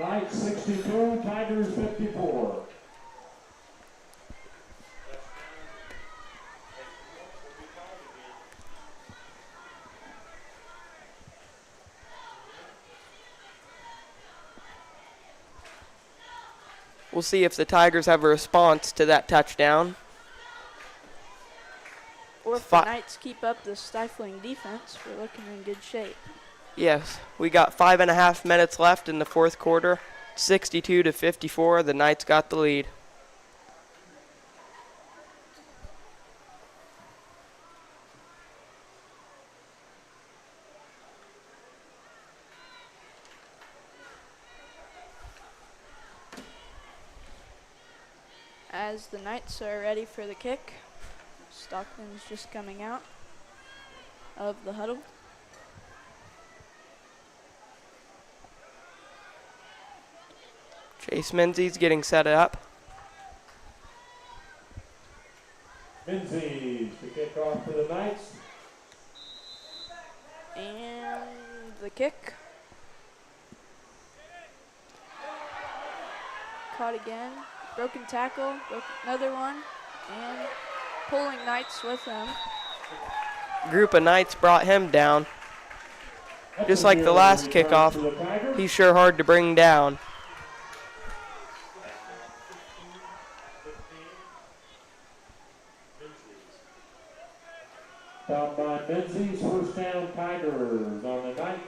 Speaker 2: Knights 62, Tigers 54.
Speaker 3: We'll see if the Tigers have a response to that touchdown.
Speaker 5: Or if the Knights keep up the stifling defense, we're looking in good shape.
Speaker 3: Yes, we got 5.5 minutes left in the 4th quarter. 62-54, the Knights got the lead.
Speaker 5: As the Knights are ready for the kick, Stockton's just coming out of the huddle.
Speaker 3: Chase Menzies getting set up.
Speaker 2: Menzies to kick off for the Knights.
Speaker 5: And the kick. Caught again. Broken tackle, another one, and pulling Knights with him.
Speaker 3: group of Knights brought him down.
Speaker 2: That's
Speaker 3: Just
Speaker 2: a
Speaker 3: like the
Speaker 2: zero
Speaker 3: last
Speaker 2: return
Speaker 3: kickoff,
Speaker 2: for the Tigers.
Speaker 3: he's sure hard to bring down.
Speaker 2: Found by Menzies, first down Tigers on the night.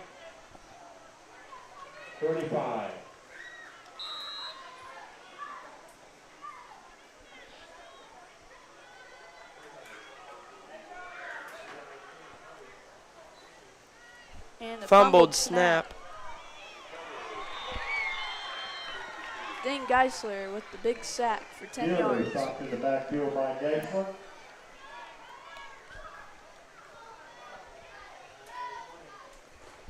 Speaker 2: 35.
Speaker 5: And a
Speaker 3: Fumbled snap.
Speaker 5: Dane Geisler with the big sack for 10
Speaker 2: Fielder
Speaker 5: yards.
Speaker 2: stopped in the backfield by Geisler.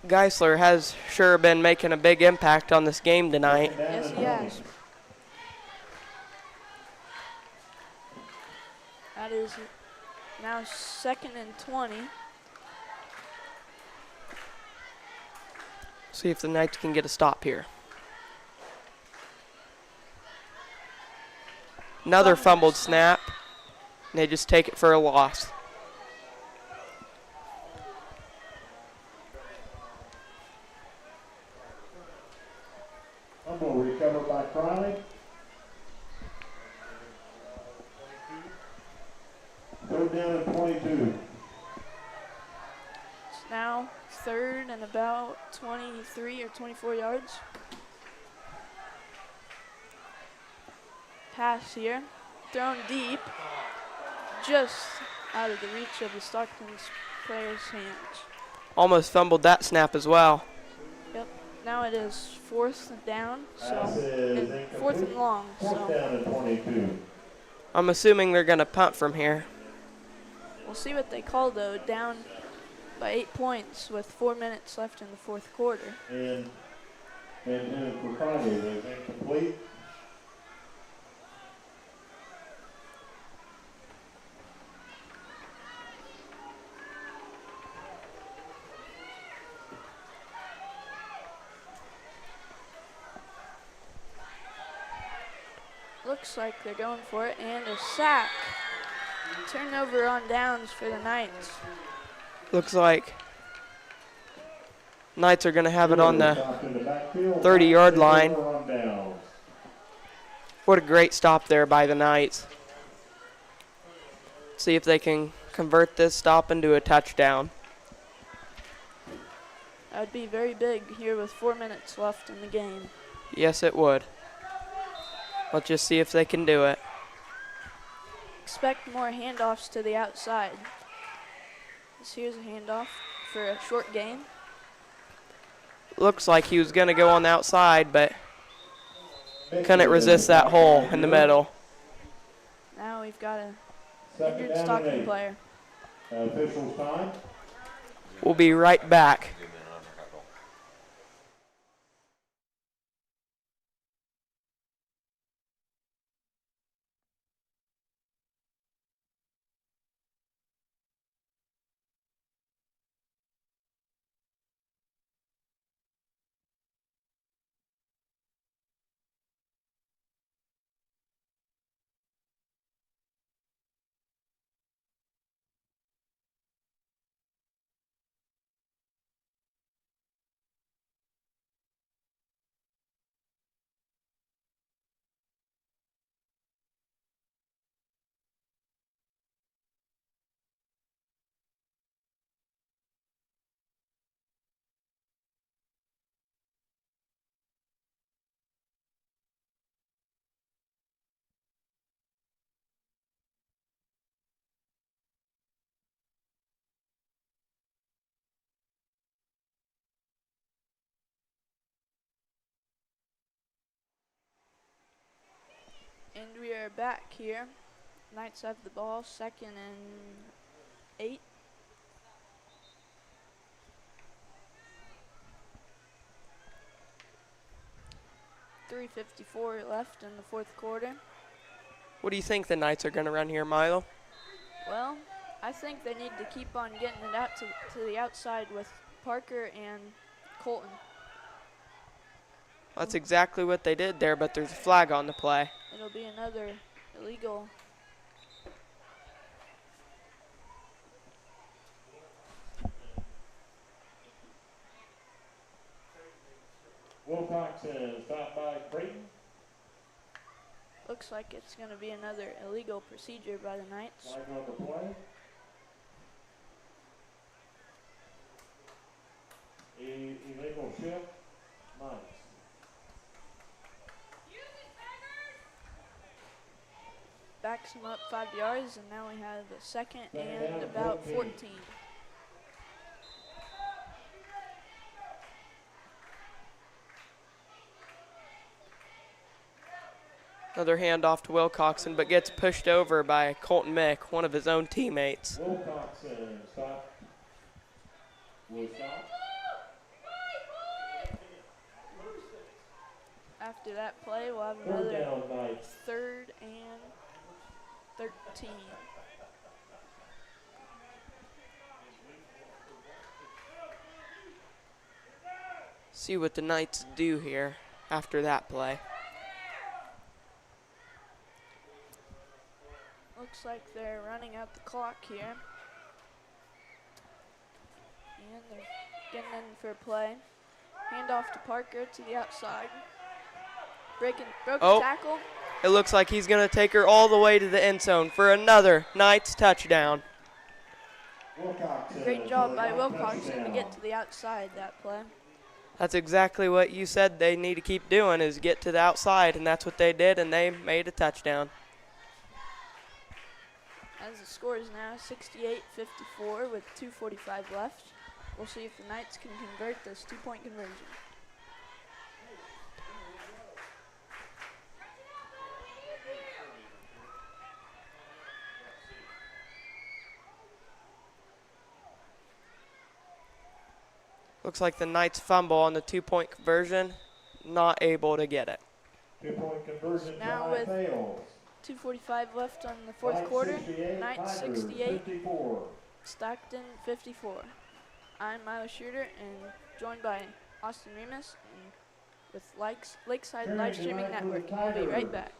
Speaker 3: Geisler has sure been making a big impact on this game tonight.
Speaker 5: Yes, he has. That is now 2nd and 20.
Speaker 3: See if the Knights can get a stop here. Another fumbled snap. And they just take it for a loss.
Speaker 2: Fumble recovered by Crowley. Third down and 22.
Speaker 5: It's now 3rd and about 23 or 24 yards. Pass here, thrown deep, just out of the reach of the Stockton's player's hands.
Speaker 3: Almost fumbled that snap as well.
Speaker 5: Yep. Now it is 4th down,
Speaker 2: Pass
Speaker 5: so
Speaker 2: is
Speaker 5: and
Speaker 2: incomplete.
Speaker 5: 4th and long.
Speaker 2: Fourth
Speaker 5: So
Speaker 2: down and 22.
Speaker 3: I'm assuming they're going to punt from here.
Speaker 5: we'll see what they call though. Down by 8 points with 4 minutes left in the 4th quarter.
Speaker 2: And for Crowley is incomplete.
Speaker 5: Looks like they're going for it, and a sack. Turnover on downs for the Knights.
Speaker 3: Looks like Knights are going to have it on the
Speaker 2: Stopped in the backfield.
Speaker 3: 30-yard line.
Speaker 2: On downs.
Speaker 3: What a great stop there by the Knights. See if they can convert this stop into a touchdown.
Speaker 5: That would be very big here with 4 minutes left in the game.
Speaker 3: Yes, it would. Let's just see if they can do it.
Speaker 5: Expect more handoffs to the outside. Here's a handoff for a short gain.
Speaker 3: Looks like he was going to go on the outside, but couldn't resist that hole in the middle.
Speaker 5: Now we've got a
Speaker 2: Second
Speaker 5: injured
Speaker 2: down and
Speaker 5: Stockton
Speaker 2: 8.
Speaker 5: player.
Speaker 2: Officials time.
Speaker 3: We'll be right back.
Speaker 5: And we are back here. Knights have the ball, 2nd and 8. .354 left in the 4th quarter.
Speaker 3: What do you think the Knights are going to run here, Milo?
Speaker 5: Well, I think they need to keep on getting it out to the outside with Parker and Colton.
Speaker 3: That's exactly what they did there, but there's a flag on the play.
Speaker 5: It'll be another illegal.
Speaker 2: Wilcoxon, stop by Creighton.
Speaker 5: Looks like it's going to be another illegal procedure by the Knights.
Speaker 2: Flag on the play. Illegal shift. Knights.
Speaker 5: Backs him up 5 yards, and now we have a second
Speaker 2: Second
Speaker 5: and
Speaker 2: down,
Speaker 5: about
Speaker 2: 14.
Speaker 5: 14.
Speaker 3: Another handoff to Wilcoxon, but gets pushed over by Colton Mick, one of his own teammates.
Speaker 2: Wilcoxon, stop. Will stop.
Speaker 5: After that play, we'll have
Speaker 2: Third
Speaker 5: another
Speaker 2: down, Knights.
Speaker 5: 3rd and 13.
Speaker 3: See what the Knights do here after that play.
Speaker 5: Looks like they're running out the clock here. And they're getting in for a play. Handoff to Parker to the outside. Broken tackle.
Speaker 3: It looks like he's going to take her all the way to the end zone for another Knights touchdown.
Speaker 2: Wilcoxon.
Speaker 5: Great job by
Speaker 2: for a
Speaker 5: Wilcoxon to
Speaker 2: touchdown.
Speaker 5: get to the outside that play.
Speaker 3: That's exactly what you said they need to keep doing, is get to the outside, and that's what they did, and they made a touchdown.
Speaker 5: As the score is now 68-54 with 2:45 left. We'll see if the Knights can convert this 2-point conversion.
Speaker 3: Looks like the Knights fumble on the 2-point conversion, not able to get it.
Speaker 2: 2-point conversion
Speaker 5: Now
Speaker 2: try
Speaker 5: with
Speaker 2: fails.
Speaker 5: 2:45 left on the fourth
Speaker 2: Knights
Speaker 5: quarter.
Speaker 2: 68,
Speaker 5: Knights
Speaker 2: Tigers
Speaker 5: 68,
Speaker 2: 54.
Speaker 5: Stockton 54. I'm Milo Shooter and joined by Austin Remus and with Lakeside Live Streaming Network. We'll be right back.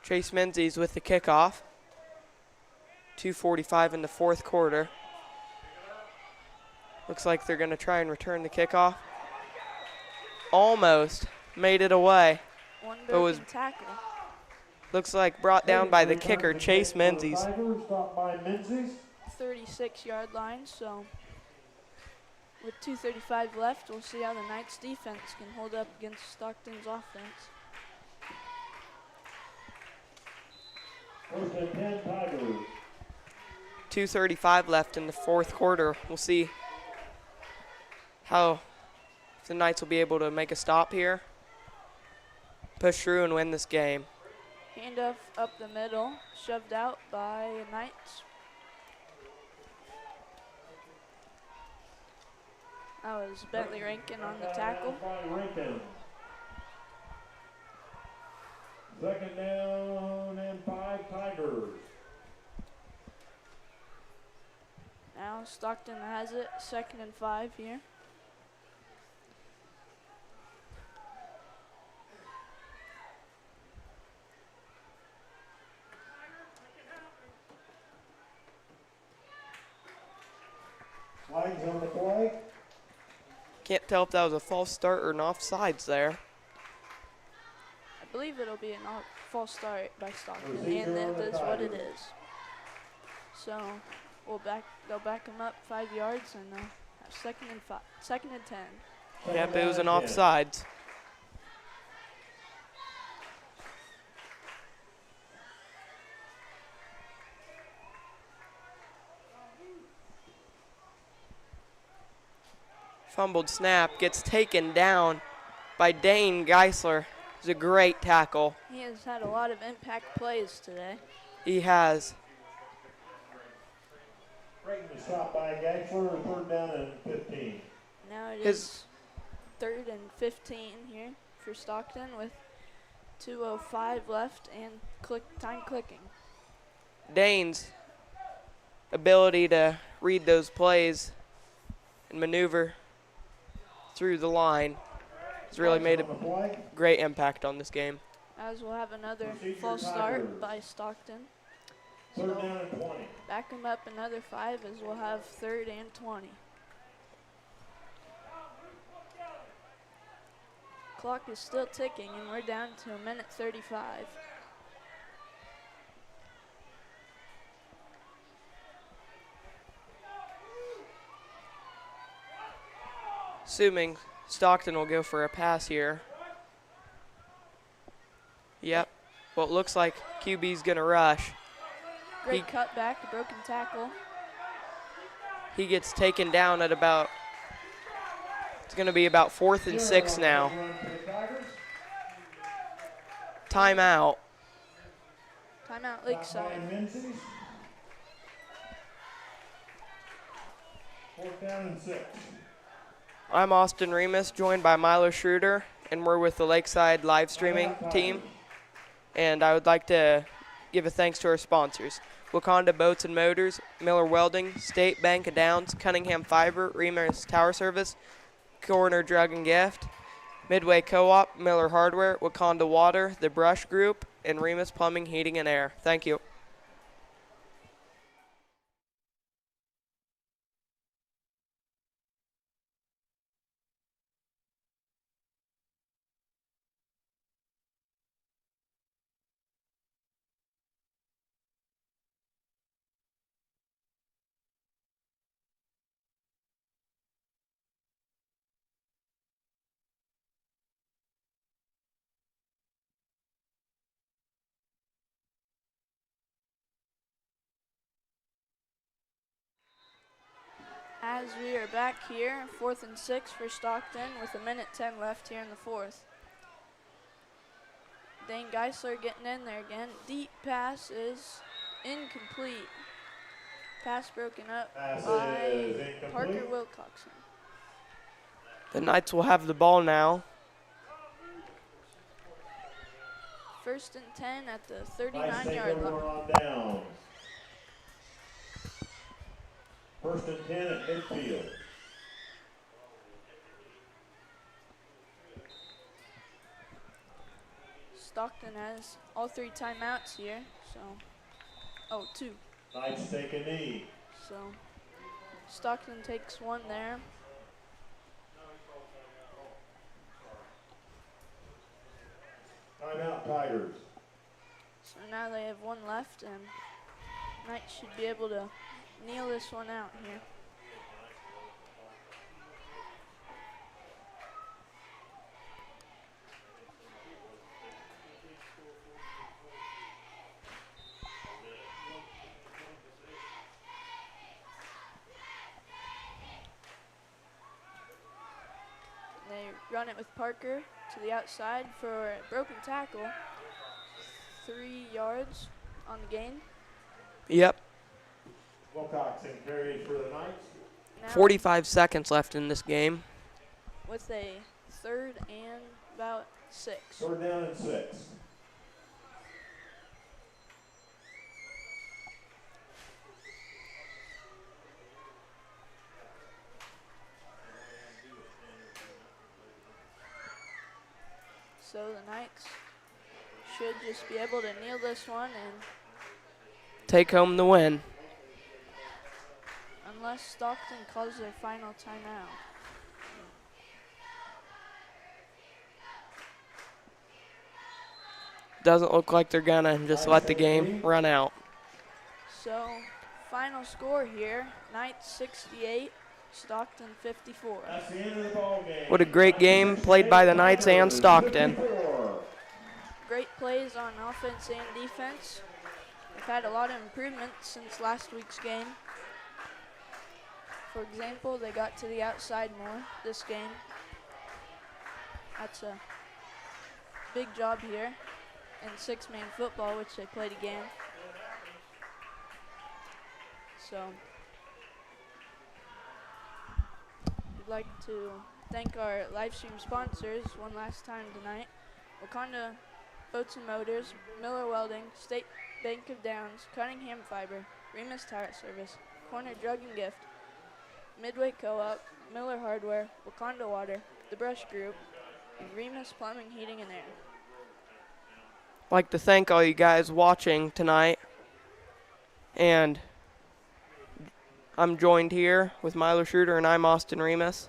Speaker 3: Chase Menzies with the kickoff. 2:45 in the fourth quarter. Looks like they're going to try and return the kickoff. Almost made it away.
Speaker 5: One
Speaker 3: But was
Speaker 5: broken tackle.
Speaker 3: looks like brought down by the kicker, Chase Menzies.
Speaker 2: Tigers, stop by Menzies.
Speaker 5: 36-yard line, so with 2:35 left, we'll see how the Knights defense can hold up against Stockton's offense.
Speaker 2: First and 10 Tigers.
Speaker 3: 2:35 left in the fourth quarter. We'll see how if the Knights will be able to make a stop here, push through and win this game.
Speaker 5: Handoff up the middle, shoved out by Knights. That was Bentley Rankin on the tackle.
Speaker 2: By Rankin. Second down and 5 Tigers.
Speaker 5: Now Stockton has it, 2nd and 5 here.
Speaker 2: Flags on the play.
Speaker 3: Can't tell if that was a false start or an offsides there.
Speaker 5: I believe it'll be a false start by Stockton,
Speaker 2: Procedure
Speaker 5: and
Speaker 2: on the
Speaker 5: that is what it
Speaker 2: Tigers.
Speaker 5: is. So they'll back them up 5 yards, and have 2nd and 10.
Speaker 3: Yep, it
Speaker 2: down
Speaker 3: was an
Speaker 2: and 10.
Speaker 3: offsides. Fumbled snap gets taken down by Dane Geisler. It's a great tackle.
Speaker 5: He has had a lot of impact plays today.
Speaker 3: He has.
Speaker 2: Breaking the stop by Geisler, 3rd down and 15.
Speaker 5: Now it
Speaker 3: His-
Speaker 5: is 3rd and 15 here for Stockton with 2:05 left and time clicking.
Speaker 3: Dane's ability to read those plays and maneuver through the line has really made a
Speaker 2: On the play.
Speaker 3: great impact on this game.
Speaker 5: As we'll have another
Speaker 2: Procedure
Speaker 5: false
Speaker 2: Tigers.
Speaker 5: start by Stockton.
Speaker 2: 3rd down and 20.
Speaker 5: Back him up another 5 as we'll have 3rd and 20. Clock is still ticking and we're down to 1:35.
Speaker 3: Assuming Stockton will go for a pass here. Yep. Well, it looks like QB's going to rush.
Speaker 5: Great cutback, broken tackle.
Speaker 3: He gets taken down at about, it's going to be about 4th and 6 now.
Speaker 2: Run for the Tigers.
Speaker 3: Timeout.
Speaker 5: Timeout
Speaker 2: By
Speaker 5: Lakeside.
Speaker 2: Menzies. 4th down and 6.
Speaker 3: I'm Austin Remus, joined by Milo Schroeder, and we're with the Lakeside live streaming team. And I would like to give a thanks to our sponsors: Wakanda Boats and Motors, Miller Welding, State Bank of Downs, Cunningham Fiber, Remus Tower Service, Corner Drug and Gift, Midway Co-op, Miller Hardware, Wakanda Water, The Brush Group, and Remus Plumbing, Heating, and Air. Thank you.
Speaker 5: As we are back here, 4th and 6 for Stockton with 1:10 left here in the 4th. Dane Geisler getting in there again. Deep pass is incomplete. Pass broken up
Speaker 2: Pass
Speaker 5: by
Speaker 2: is incomplete.
Speaker 5: Parker Wilcoxon.
Speaker 3: The Knights will have the ball now.
Speaker 5: 1st and 10 at the
Speaker 2: Nice
Speaker 5: 39-yard
Speaker 2: takeover
Speaker 5: line.
Speaker 2: on down. 1st and 10 at midfield.
Speaker 5: Stockton has all 3 timeouts here, so, 2.
Speaker 2: Knights take a knee.
Speaker 5: So Stockton takes 1 there.
Speaker 2: Timeout Tigers.
Speaker 5: So now they have 1 left, and Knights should be able to kneel this one out here. They run it with Parker to the outside for a broken tackle. 3 yards on the gain.
Speaker 3: Yep.
Speaker 2: Wilcoxon carries for the Knights.
Speaker 5: Now
Speaker 3: 45 seconds left in this game.
Speaker 5: with a 3rd and about 6.
Speaker 2: 3rd down and 6.
Speaker 5: So the Knights should just be able to kneel this one, and
Speaker 3: Take home the win.
Speaker 5: unless Stockton calls their final timeout.
Speaker 3: Doesn't look like they're gonna just let the game run out.
Speaker 5: So final score here, Knights 68, Stockton 54.
Speaker 2: That's the end of the ball game.
Speaker 3: What a great game played by the Knights and Stockton.
Speaker 2: 54.
Speaker 5: Great plays on offense and defense. We've had a lot of improvement since last week's game. For example, they got to the outside more this game. That's a big job here in six-man football, which they played again. So we'd like to thank our live stream sponsors one last time tonight. Wakanda Boats and Motors, Miller Welding, State Bank of Downs, Cunningham Fiber, Remus Tire Service, Corner Drug and Gift, Midway Co-op, Miller Hardware, Wakanda Water, The Brush Group, and Remus Plumbing, Heating and Air.
Speaker 3: I'd like to thank all you guys watching tonight. And I'm joined here with Milo Schroeder, and I'm Austin Remus.